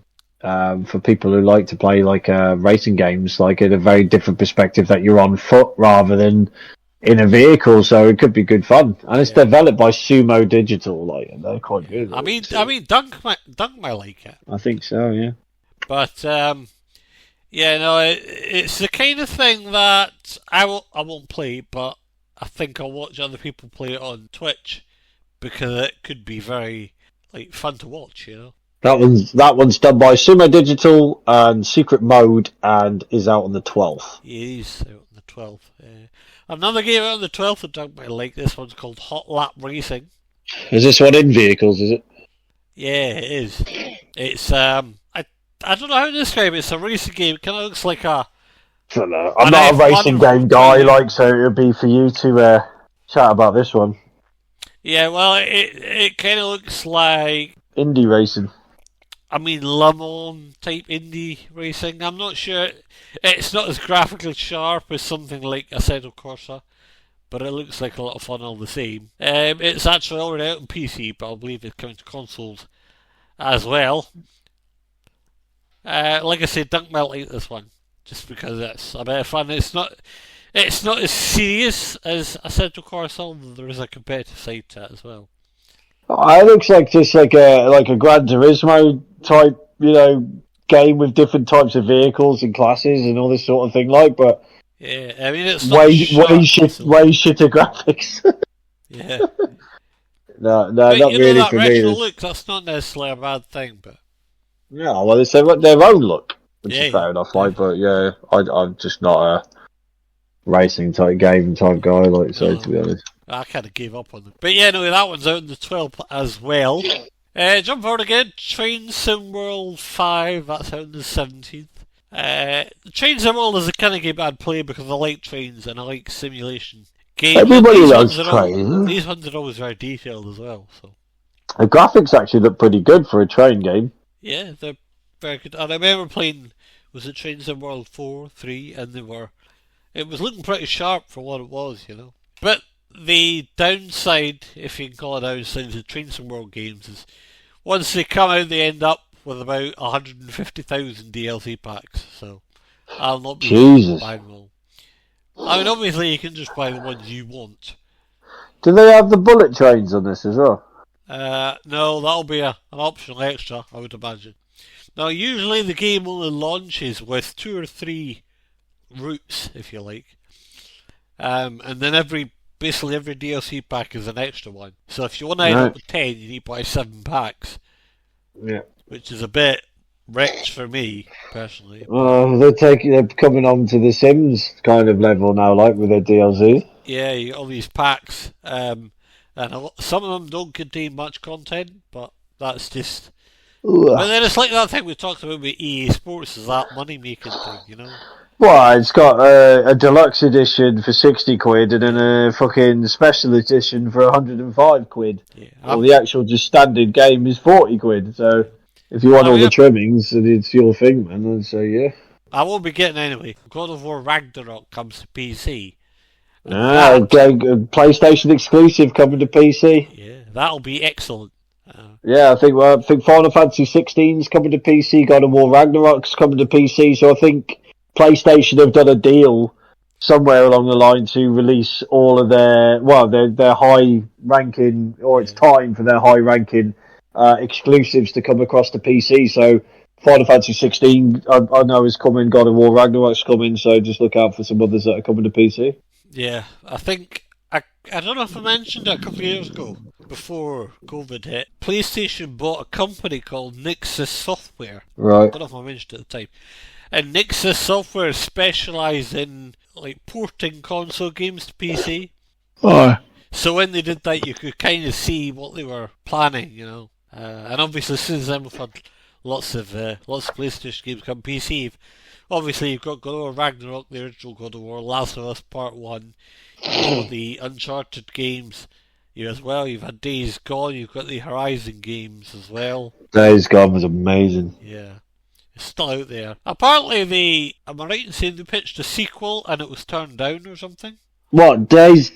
people who like to play racing games, like in a very different perspective that you're on foot rather than in a vehicle. So it could be good fun, and it's developed by Sumo Digital. And they're quite good. I mean, Dunk might like it. I think so. Yeah. But it's the kind of thing that I won't play, but I think I'll watch other people play it on Twitch because it could be very fun to watch, That one's done by Sumo Digital and Secret Mode and is out on the 12th. It is out on the 12th. Another game out on the 12th I don't really like. This one's called Hot Lap Racing. Is this one in vehicles, is it? Yeah, it is. It's I don't know how to describe it. It's a racing game. It kind of looks like a... I don't know. I'm not a racing game guy, so it would be for you to chat about this one. Yeah, well, it kind of looks like... Indie racing. Le Mans type indie racing. I'm not sure. It's not as graphically sharp as something like Assetto Corsa, but it looks like a lot of fun all the same. It's actually already out on PC, but I believe it's coming to consoles as well. Like I said, Dunk might like this one, just because it's a bit of fun. It's not as serious as Assetto Corsa, although there is a competitive side to it as well. It looks like just like a Gran Turismo type, game with different types of vehicles and classes and all this sort of thing. But yeah, I mean it's way shitter graphics. Yeah. No, but not really that for retro me. look, that's not necessarily a bad thing, but yeah, well, it's their own look, which is fair enough. Yeah. But yeah, I'm just not a racing type game type guy. To be honest, I kind of gave up on them. But yeah, anyway, that one's out on the 12th as well. Jump forward again. Train Sim World 5, that's out on the 17th. Train Sim World is the kind of game I'd play because I like trains and I like simulation games. Everybody loves trains. These ones are always very detailed as well. So the graphics actually look pretty good for a train game. Yeah, they're very good. And I remember playing, was it Train Sim World 4, 3, and it was looking pretty sharp for what it was, But the downside, if you can call it downside, to Train Sim World games is once they come out, they end up with about 150,000 DLC packs. So I'll not be buying them all. I mean, obviously, you can just buy the ones you want. Do they have the bullet trains on this as well? No, that'll be an optional extra, I would imagine. Now, usually the game only launches with 2 or 3 routes, if you like. And then basically every DLC pack is an extra one. So if you want to end up with 10, you need to buy 7 packs. Yeah. Which is a bit rich for me, personally. They're coming on to the Sims kind of level now, with their DLC. Yeah, you got all these packs. And some of them don't contain much content, but that's just... But then it's like that thing we talked about with EA Sports, is that money-making thing, Well, it's got a deluxe edition for 60 quid and then a fucking special edition for 105 quid. Yeah, well, the actual just standard game is 40 quid, so if you want all the trimmings, it's your thing, man. So, yeah. I won't be getting anyway. God of War Ragnarok comes to PC. PlayStation exclusive coming to PC. Yeah, that'll be excellent. Yeah, I think Final Fantasy 16's coming to PC, God of War Ragnarok's coming to PC, so I think PlayStation have done a deal somewhere along the line to release all of their high ranking, or it's time for their high ranking exclusives to come across to PC. So Final Fantasy 16 I know is coming, God of War Ragnarok's coming, so just look out for some others that are coming to PC. Yeah, I think I don't know if I mentioned it a couple of years ago, before COVID hit. PlayStation bought a company called Nixxes Software. Right. I don't know if I mentioned it at the time. And Nixxes Software specialised in porting console games to PC. Oh. So when they did that, you could kind of see what they were planning, and obviously since then we've had lots of PlayStation games come PC. Obviously you've got God of War Ragnarok, the original God of War, Last of Us Part 1, the Uncharted games. You've had Days Gone, you've got the Horizon games as well. Days Gone was amazing. Yeah. It's still out there. Apparently am I right in saying they pitched a sequel and it was turned down or something? What, Days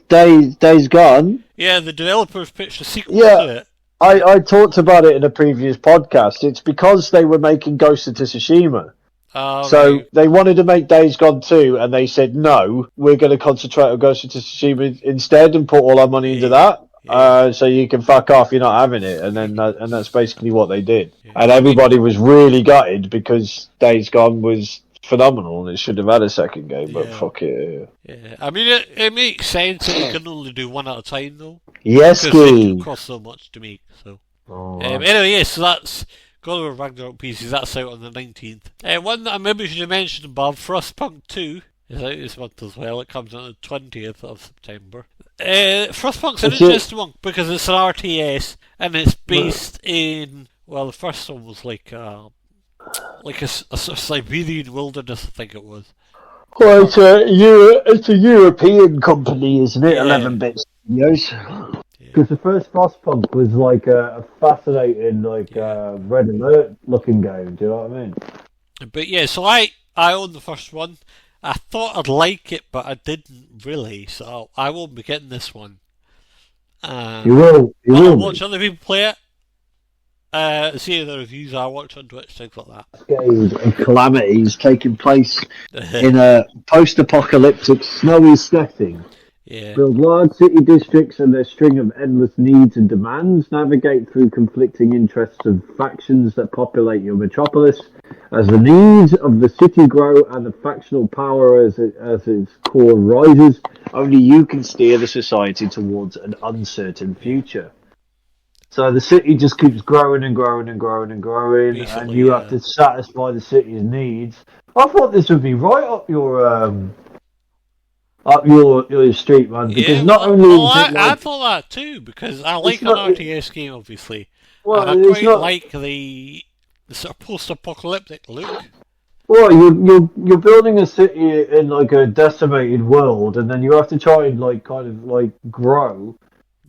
Gone? Yeah, the developers pitched a sequel to it. I talked about it in a previous podcast. It's because they were making Ghost of Tsushima. So they wanted to make Days Gone 2, and they said, no, we're going to concentrate on Ghost of Tsushima instead and put all our money into that. Yeah. So you can fuck off, you're not having it. And that's basically what they did. Yeah. And everybody was really gutted because Days Gone was phenomenal and it should have had a second game, but fuck it. Yeah, I mean, it makes sense that you can only do one at a time, though. Yes, because it costs so much to make. So anyway, so that's God of War Ragnarok PC. That's out on the 19th. One that I maybe should have mentioned above, Frostpunk 2 is out this month as well. It comes out on the 20th of September. Frostpunk's an interesting one because it's an RTS and it's based in, well, the first one was like a Siberian wilderness, I think it was. Well, it's a European company, isn't it? 11-bit studios. Yeah. Because the first Frostpunk was like a fascinating, like Red Alert looking game. Do you know what I mean? But yeah, so I own the first one. I thought I'd like it, but I didn't really. So I won't be getting this one. You will. I'll watch other people play it. See the reviews I watch on Twitch, things like that. Games and calamities taking place in a post-apocalyptic snowy setting. Yeah. Build large city districts and their string of endless needs and demands. Navigate through conflicting interests of factions that populate your metropolis. As the needs of the city grow and the factional power as its core rises, only you can steer the society towards an uncertain future. So the city just keeps growing and growing and growing and growing, basically, and you have to satisfy the city's needs. I thought this would be right up your street, man. Because I thought that too, because I like an RTS game, obviously. Well, and I quite like the sort of post-apocalyptic look. Well, you're building a city in like a decimated world, and then you have to try and grow.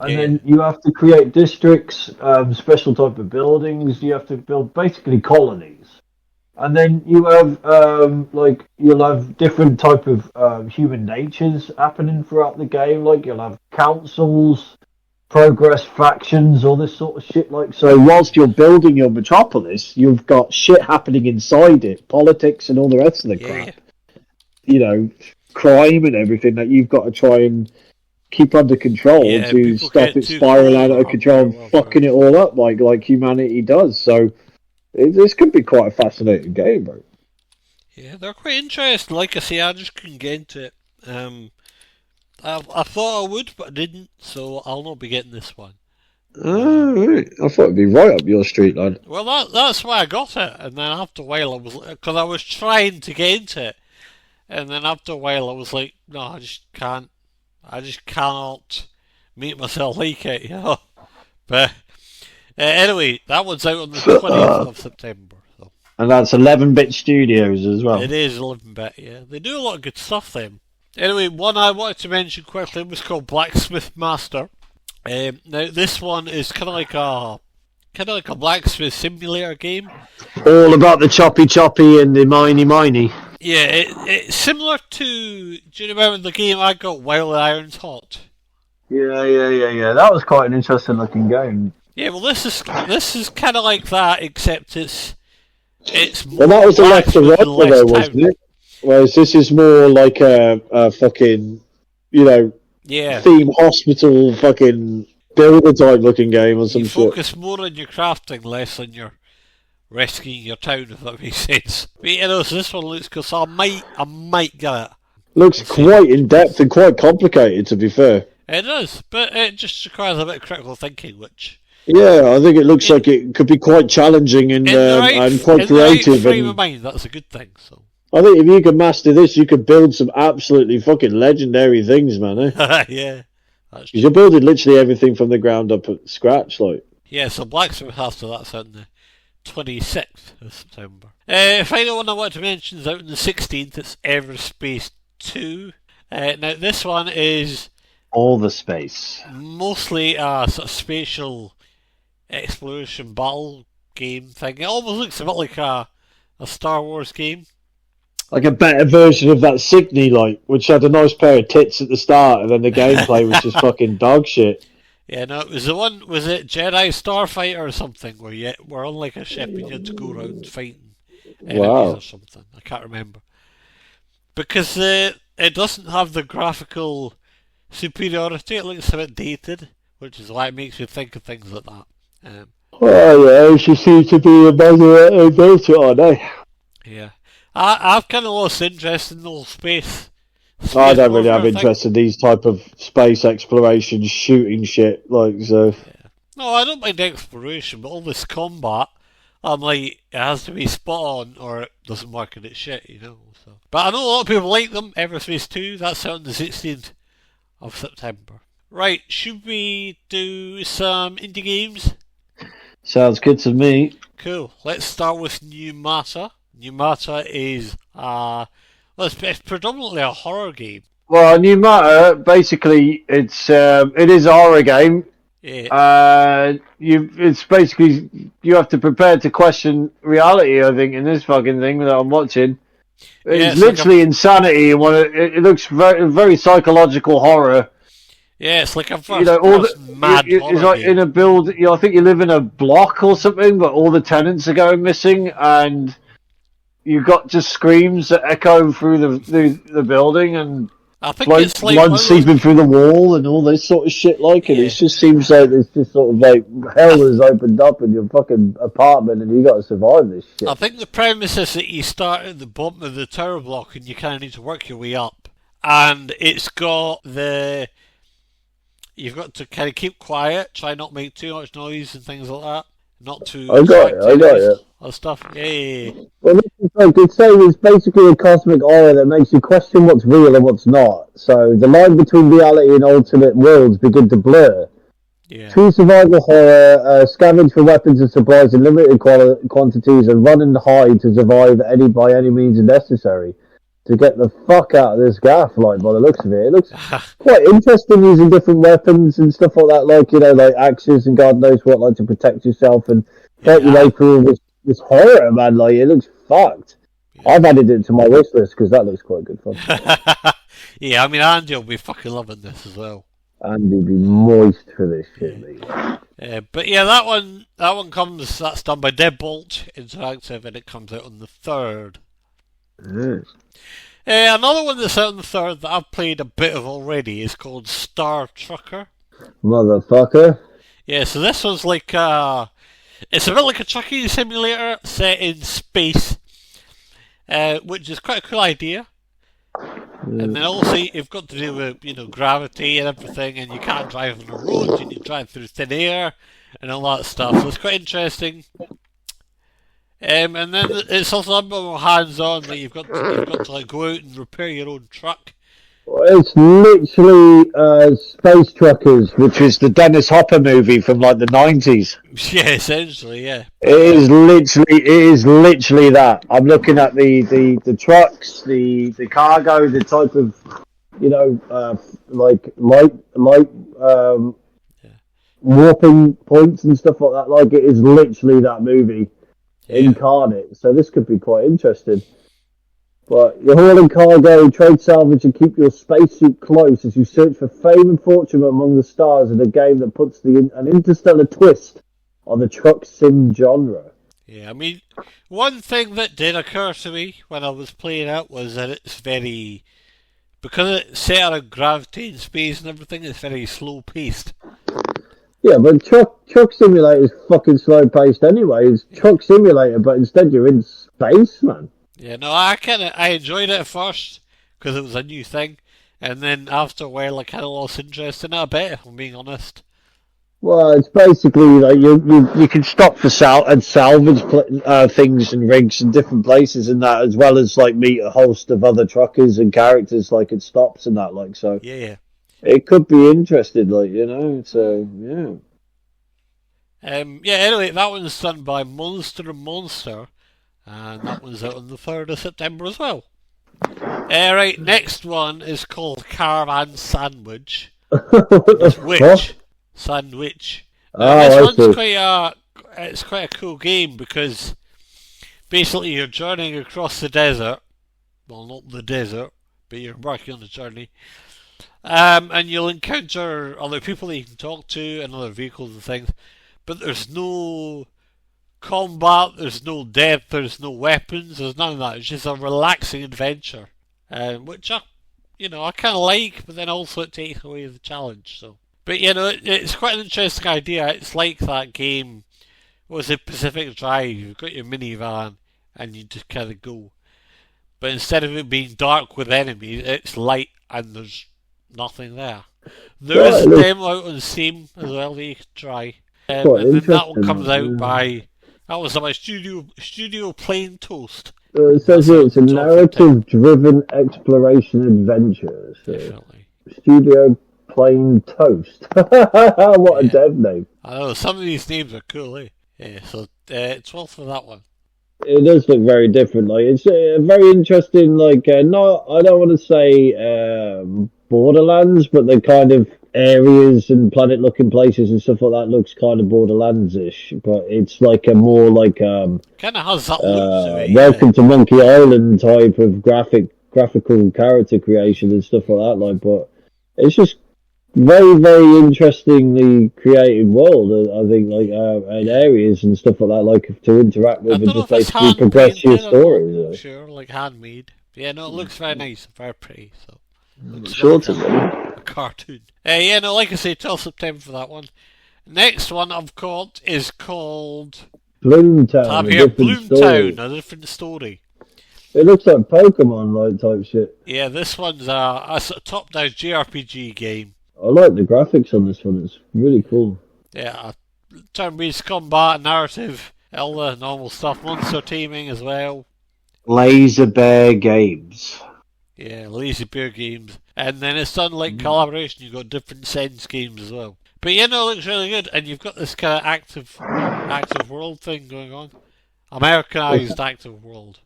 And then you have to create districts, special type of buildings. You have to build basically colonies, and then you have you'll have different type of human natures happening throughout the game. Like you'll have councils, progress factions, all this sort of shit. Like so, whilst you're building your metropolis, you've got shit happening inside it, politics and all the rest of the crap. You know, crime and everything that you've got to try and keep under control to stop it spiraling out of control and fucking it all up like humanity does. So this could be quite a fascinating game, bro. Yeah, they're quite interesting. Like I say, I just couldn't get into it. I thought I would, but I didn't, so I'll not be getting this one. Right. I thought it'd be right up your street, lad. Well, that's why I got it, and then after a while because I was trying to get into it, and then after a while I was like, no, I just can't. I just cannot make myself like it, you know. But anyway, that one's out on the 20th of September. So. And that's 11-bit Studios as well. It is 11-bit, yeah. They do a lot of good stuff then. Anyway, one I wanted to mention quickly was called Blacksmith Master. Now this one is kind of like a blacksmith simulator game. All about the choppy and the miney. Yeah, it's similar to. Do you remember the game I got, While the Iron's Hot? Yeah. That was quite an interesting looking game. Yeah, well, this is kind of like that, except it's more. Well, that was a left to right though, wasn't it? Whereas this is more like a fucking, theme hospital fucking builder type looking game or some shit. You focus more on your crafting, less on your rescuing your town, if that makes sense. But so this one looks good, so I might get it. Looks quite in depth and quite complicated, to be fair. It does, but it just requires a bit of critical thinking, which. Yeah, I think it looks like it could be quite challenging and quite creative. In the right frame of mind, that's a good thing. So. I think if you can master this, you could build some absolutely fucking legendary things, man. Yeah, because you're building literally everything from the ground up at scratch, like. Yeah, so Blacksmith Master, that's on the 26th of September. Final one I want to mention is out on the 16th. It's Everspace 2. Now this one is all the space, mostly a sort of spatial exploration battle game thing. It almost looks a bit like a Star Wars game. Like a better version of that Signey, which had a nice pair of tits at the start, and then the gameplay was just fucking dog shit. Yeah, no, it was the one. Was it Jedi Starfighter or something? Where you were on like a ship and you had to go around fighting enemies or something. I can't remember because it doesn't have the graphical superiority. It looks a bit dated, which is why it makes me think of things like that. Yeah, she seems to be a mother who built it on, eh? Yeah. I've kind of lost interest in the whole space. I don't really have interest in these type of space exploration shooting shit, so. Yeah. No, I don't mind exploration, but all this combat, I'm like, it has to be spot on or it doesn't work and it's shit, So. But I know a lot of people like them. Everspace 2, that's out on the 16th of September. Right, should we do some indie games? Sounds good to me. Cool. Let's start with New Matter. New Matter is it's predominantly a horror game. Well, New Matter, basically, it is a horror game. Yeah. It's basically you have to prepare to question reality. I think in this fucking thing that I'm watching, it's literally like insanity. It looks very, very psychological horror. Yeah, it's like a mad it's like game. In a build. I think you live in a block or something, but all the tenants are going missing, and you've got just screams that echo through the building, and I think it's like blood seeping through the wall and all this sort of shit. And it just seems like there's just sort of like hell has opened up in your fucking apartment, and you got to survive this shit. I think the premise is that you start at the bottom of the tower block, and you kind of need to work your way up, and it's got you've got to kind of keep quiet, try not make too much noise and things like that. Not too. I got it. That stuff. Yeah. Well, this is like it's saying it's basically a cosmic horror that makes you question what's real and what's not. So the line between reality and alternate worlds begin to blur. Yeah. True survival horror, scavenge for weapons and supplies in limited quantities, and run and hide to survive by any means necessary. To get the fuck out of this gaff, by the looks of it. It looks quite interesting using different weapons and stuff like that, like axes and God knows what, to protect yourself and fight your way through this horror, man. It looks fucked. Yeah. I've added it to my wish list because that looks quite good fun. Yeah, I mean, Andy will be fucking loving this as well. Andy will be moist for this shit, mate. But yeah, that's done by Deadbolt Interactive, and it comes out on the 3rd. Yes. Another one that's out on the 3rd that I've played a bit of already is called Star Trucker. Motherfucker. Yeah, so this one's like it's a bit like a trucking simulator set in space, which is quite a cool idea. And then also you've got to do with gravity and everything, and you can't drive on the road, you need to drive through thin air and all that stuff. So it's quite interesting. And then it's also a bit more hands-on. You've got to go out and repair your own truck. It's literally Space Truckers, which is the Dennis Hopper movie from the 90s. Yeah, essentially, yeah. It is literally that. I'm looking at the trucks, the cargo, the type of light warping points and stuff like that. It is literally that movie. Incarnate, so this could be quite interesting. But you're hauling cargo, trade salvage, and keep your spacesuit close as you search for fame and fortune among the stars in a game that puts an interstellar twist on the truck sim genre. Yeah, I mean, one thing that did occur to me when I was playing it was that it's because it's set out of gravity and space and everything, it's very slow paced. Yeah, but Truck Simulator is fucking slow paced anyway. It's Truck Simulator, but instead you're in space, man. Yeah, no, I enjoyed it at first because it was a new thing, and then after a while I kind of lost interest in it a bit, if I'm being honest. Well, it's basically you can stop for salvage things and rigs in different places and that, as well as meet a host of other truckers and characters at stops and that so. Yeah. It could be interesting, so, yeah. Anyway, that one's done by Monster & Monster, and that one's out on the 3rd of September as well. Right, next one is called Caravan Sandwich. It's Witch. Sandwich. This one's quite a cool game because basically you're journeying across the desert. Well, not the desert, but you're embarking on the journey. And you'll encounter other people that you can talk to and other vehicles and things, but there's no combat, there's no death, there's no weapons, there's none of that. It's just a relaxing adventure, which I kind of like, but then also it takes away the challenge. So, but it's quite an interesting idea. It's like that game. What was it, Pacific Drive? You've got your minivan and you just kind of go, but instead of it being dark with enemies, it's light and there's nothing there. There is a demo out on Steam as well that you can try. And then that one comes out by Studio Plain Toast. It says here it's a narrative-driven exploration adventure. So. Definitely. Studio Plain Toast. What a dev name. I know, some of these names are cool, eh? Yeah, so 12th for that one. It does look very different. Like it's very interesting. Like not, I don't want to say Borderlands, but the kind of areas and planet-looking places and stuff like that looks kind of Borderlands-ish. But it's like a more like kind of has that look to it. Welcome to Monkey Island type of graphical character creation and stuff like that. Like, but it's just very, very interestingly created world. I think, like, and areas and stuff like that, like to interact with and just basically progress your story. Sure, like handmade. Yeah, no, it looks very nice and very pretty. So, sure to me. A cartoon. Yeah, no, like I say, till September for that one. Next one I've got is called Bloomtown. I'm here, Bloomtown, a different story. It looks like Pokemon like type shit. Yeah, this one's a top-down JRPG game. I like the graphics on this one. It's really cool. Yeah, turn-based combat, narrative, all the normal stuff. Monster taming as well. Laser Bear Games. Yeah, Lazy Bear Games. And then it's done like collaboration. You've got different Sense games as well. But yeah, no, it looks really good. And you've got this kind of active world thing going on. Americanized active world.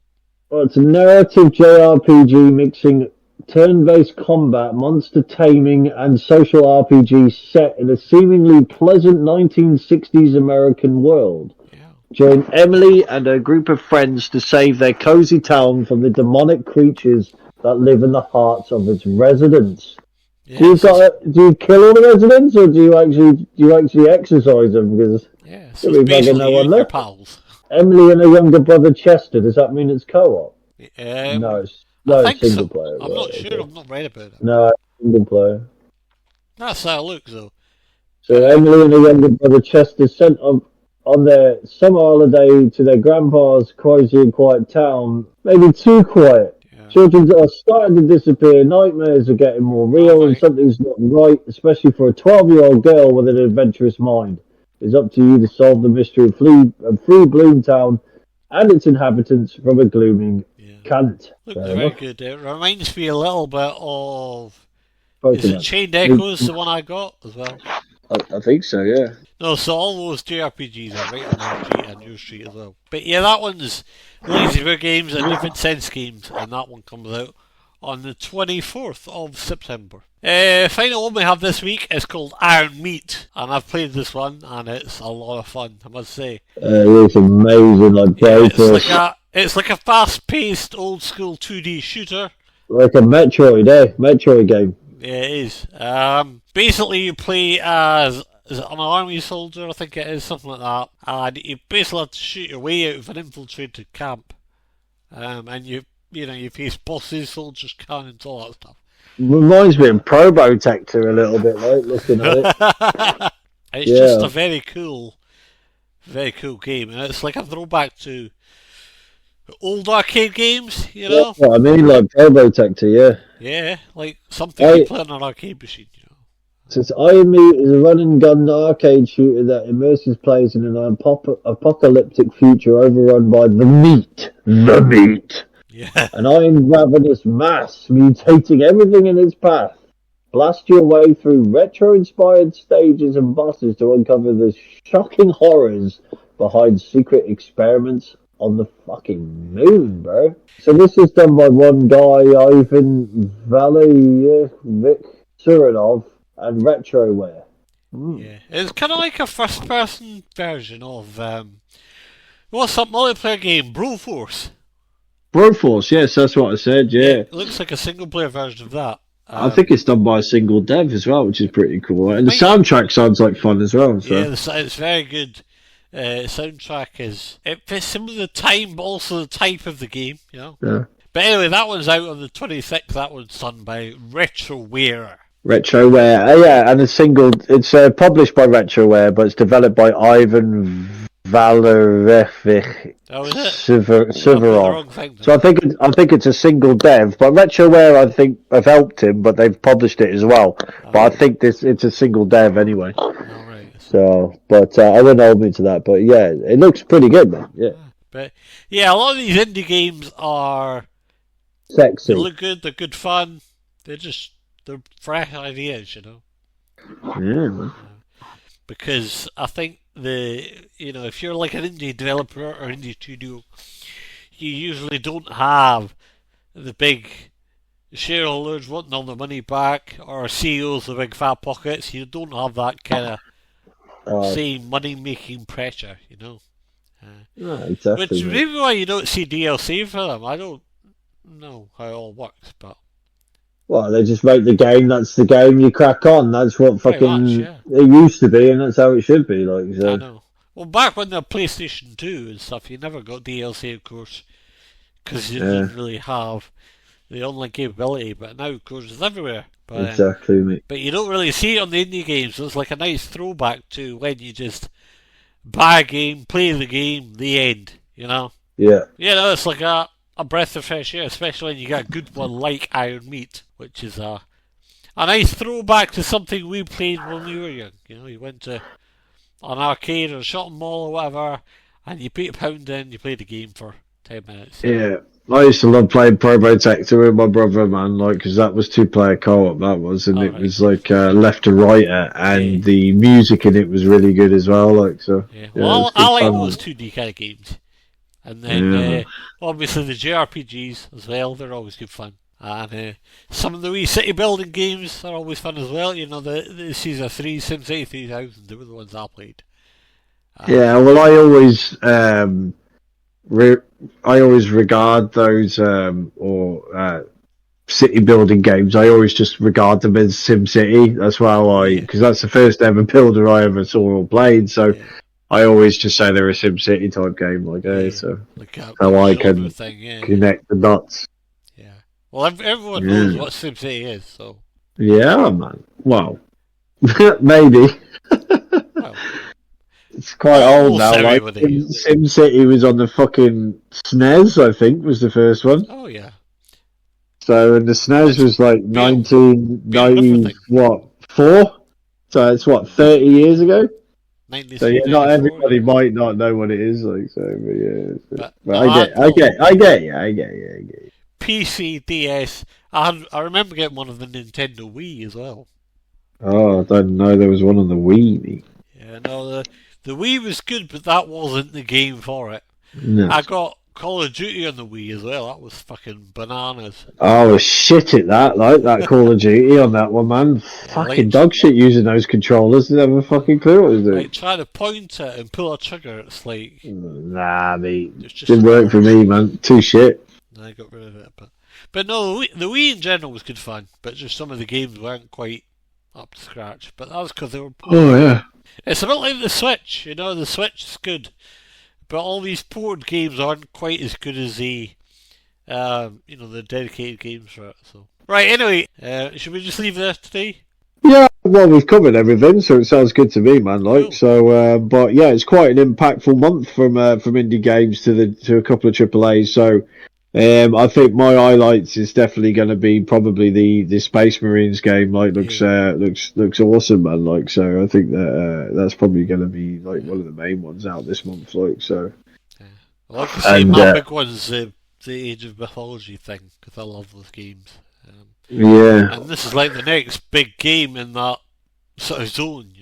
Well, it's a narrative JRPG mixing turn-based combat, monster taming, and social RPG set in a seemingly pleasant 1960s American world. Yeah. Join Emily and her group of friends to save their cozy town from the demonic creatures that live in the hearts of its residents. Yes. Do you kill all the residents, or do you actually exercise them? Because so it's basically no one left. Pals. Emily and her younger brother Chester. Does that mean it's co-op? No, it's single player. I'm not sure. I've not read about it. No, single player. That's how it looks, though. So Emily and her younger brother Chester sent on their summer holiday to their grandpa's cozy and quiet town. Maybe too quiet. Yeah. Children are starting to disappear. Nightmares are getting more real, and something's not right, especially for a 12-year-old girl with an adventurous mind. It's up to you to solve the mystery of free Bloomtown and its inhabitants from a glooming cant. Looks very good. It reminds me a little bit of... Is it Chained Echoes, the one I got, as well? I think so, yeah. No, so all those JRPGs are right on your street as well. But yeah, that one's Lazy Bear Games and Different Sense Games, and that one comes out on the 24th of September. Final one we have this week is called Iron Meat, and I've played this one, and it's a lot of fun, I must say. It looks amazing, like it's like a fast-paced, old-school 2D shooter. Like a Metroid game. Yeah, it is. Basically, you play as an army soldier, I think it is, something like that, and you basically have to shoot your way out of an infiltrated camp, and you face bosses, soldiers, cannons, all that stuff. Reminds me of Probotector a little bit, like, looking at it. It's just a very cool game, and it's like a throwback to old arcade games, you know? Yeah, I mean, like Probotector, yeah. Yeah, like something you play on an arcade machine, you know. So Iron Meat is a run-and-gun arcade shooter that immerses players in an apocalyptic future overrun by the Meat. The Meat. Yeah. An iron ravenous mass mutating everything in its path. Blast your way through retro-inspired stages and bosses to uncover the shocking horrors behind secret experiments on the fucking moon, bro. So this is done by one guy, Ivan Valeryevich Surinov, and Retroware. Yeah, it's kind of like a first-person version of what's that multiplayer game, Broforce? Broforce, yes, that's what I said. Yeah, it looks like a single-player version of that. I think it's done by a single dev as well, which is pretty cool. And the soundtrack sounds like fun as well. So. Yeah, it's very good. Soundtrack it fits in with the time, but also the type of the game, you know. Yeah. But anyway, that one's out on the 26th. That one's done by Retroware. Yeah, and it's published by Retroware, but it's developed by Ivan Valeryevich Suvorov. So I think it's a single dev, but Retroware I think have helped him, but they've published it as well. But I think it's a single dev anyway. So, but I wouldn't hold me to that. But yeah, it looks pretty good, man. Yeah. But yeah, a lot of these indie games are sexy. They look good. They're good fun. They're fresh ideas, you know. Yeah. Man. Because I think if you're like an indie developer or indie studio, you usually don't have the big shareholders wanting all their money back or CEOs with big fat pockets. You don't have that kind of same money making pressure, exactly. Which maybe why you don't see DLC for them. I don't know how it all works, but well, they just make the game. That's the game. You crack on. That's what fucking it used to be, and that's how it should be. Like so. I know. Well, back when the PlayStation 2 and stuff, you never got DLC, of course, because you didn't really have the online capability. But now, of course, it's everywhere. But, exactly, mate. But you don't really see it on the indie games. So it's like a nice throwback to when you just buy a game, play the game, the end. Yeah. It's like a breath of fresh air, especially when you get a good one like Iron Meat, which is a nice throwback to something we played when we were young. You went to an arcade or a shopping mall or whatever, and you put £1 in, you played the game for 10 minutes. Yeah. I used to love playing Probotector with my brother, man, because that was 2-player co-op, that was, and it was like left to right, and the music in it was really good as well, so. Yeah. Well, I like those 2D kind of games. And then, obviously, the JRPGs as well, they're always good fun. And some of the wee city building games are always fun as well. The Season 3, SimCity 3000, they were the ones I played. Well, I always regard those city building games. I always just regard them as SimCity. That's why because that's the first ever builder I ever saw or played. So I always just say they're a SimCity type game, so like how I can connect the dots. Yeah. Well, everyone knows what SimCity is, so. Yeah, man. Well, maybe. Well, it's quite old now. Like SimCity was on the fucking SNES, I think, was the first one. Oh yeah. So and the SNES was like 1994. So it's 30 years ago. So not everybody might not know what it is like. So, but I get you. PC, DS. I remember getting one of the Nintendo Wii as well. Oh, I didn't know there was one on the Wii. Yeah, no, the Wii was good, but that wasn't the game for it. No. I got Call of Duty on the Wii as well. That was fucking bananas. I was shit at that Call of Duty on that one, man. Fucking dog shit using those controllers. Didn't have a fucking clue what it was doing. Like, trying to point it and pull a trigger, it's like... Nah, mate. Didn't work for me, man. Too shit. I got rid of it. But no, the Wii in general was good fun, but just some of the games weren't quite up to scratch. But that was because they were... Oh, yeah. It's a bit like the Switch, the Switch is good. But all these ported games aren't quite as good as the dedicated games for it. So right, anyway, should we just leave there today? Yeah, well, we've covered everything, so it sounds good to me, man. Cool. So, but yeah, it's quite an impactful month from indie games to a couple of AAAs. So, I think my highlights is definitely going to be probably the Space Marines game. Looks awesome, man. So I think that's probably going to be one of the main ones out this month. So. Yeah. Well, I can say my big one's the Age of Mythology thing because I love those games. And this is like the next big game in that sort of zone,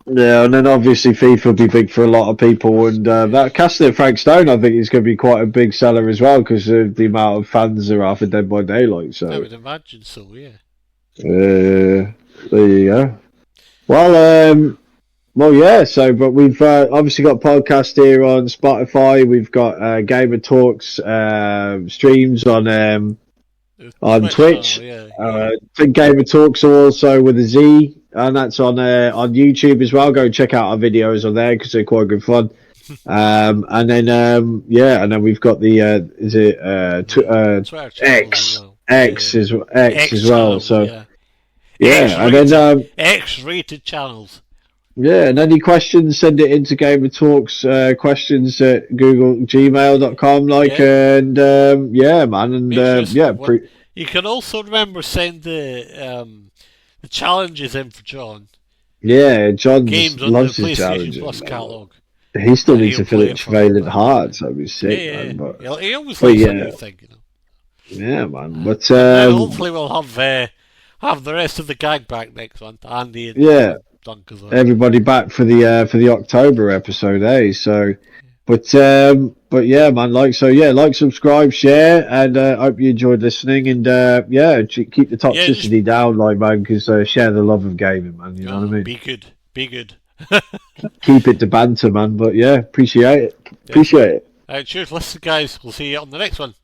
Yeah, and then obviously FIFA will be big for a lot of people, and that casting of Frank Stone, I think, is going to be quite a big seller as well because of the amount of fans there are for Dead by Daylight. So I would imagine so, yeah. There you go. Well, yeah. So, but we've obviously got a podcast here on Spotify. We've got Gamer Talks streams on Twitch. Gamer Talks are also with a Z. And that's on YouTube as well. Go and check out our videos on there because they're quite good fun. And then we've got the X as well. So and then X-rated channels. Yeah, and any questions, send it into Gamer Talks questions at gmail.com. You can also remember send the challenges in for John. Yeah, John loves his challenges. Plus catalog. He still needs to finish Valiant Hearts. I'd be sick, man. But he always likes a new thing, Yeah, man. But hopefully we'll have the rest of the gang back next month. Andy and bonkers. Everybody back for the October episode, eh? So, but yeah, man. Like, subscribe, share, and hope you enjoyed listening. And keep the toxicity down, like, man, because share the love of gaming, man. You know what I mean? Be good. Keep it to banter, man. But yeah, appreciate it. Cheers, listen, guys. We'll see you on the next one.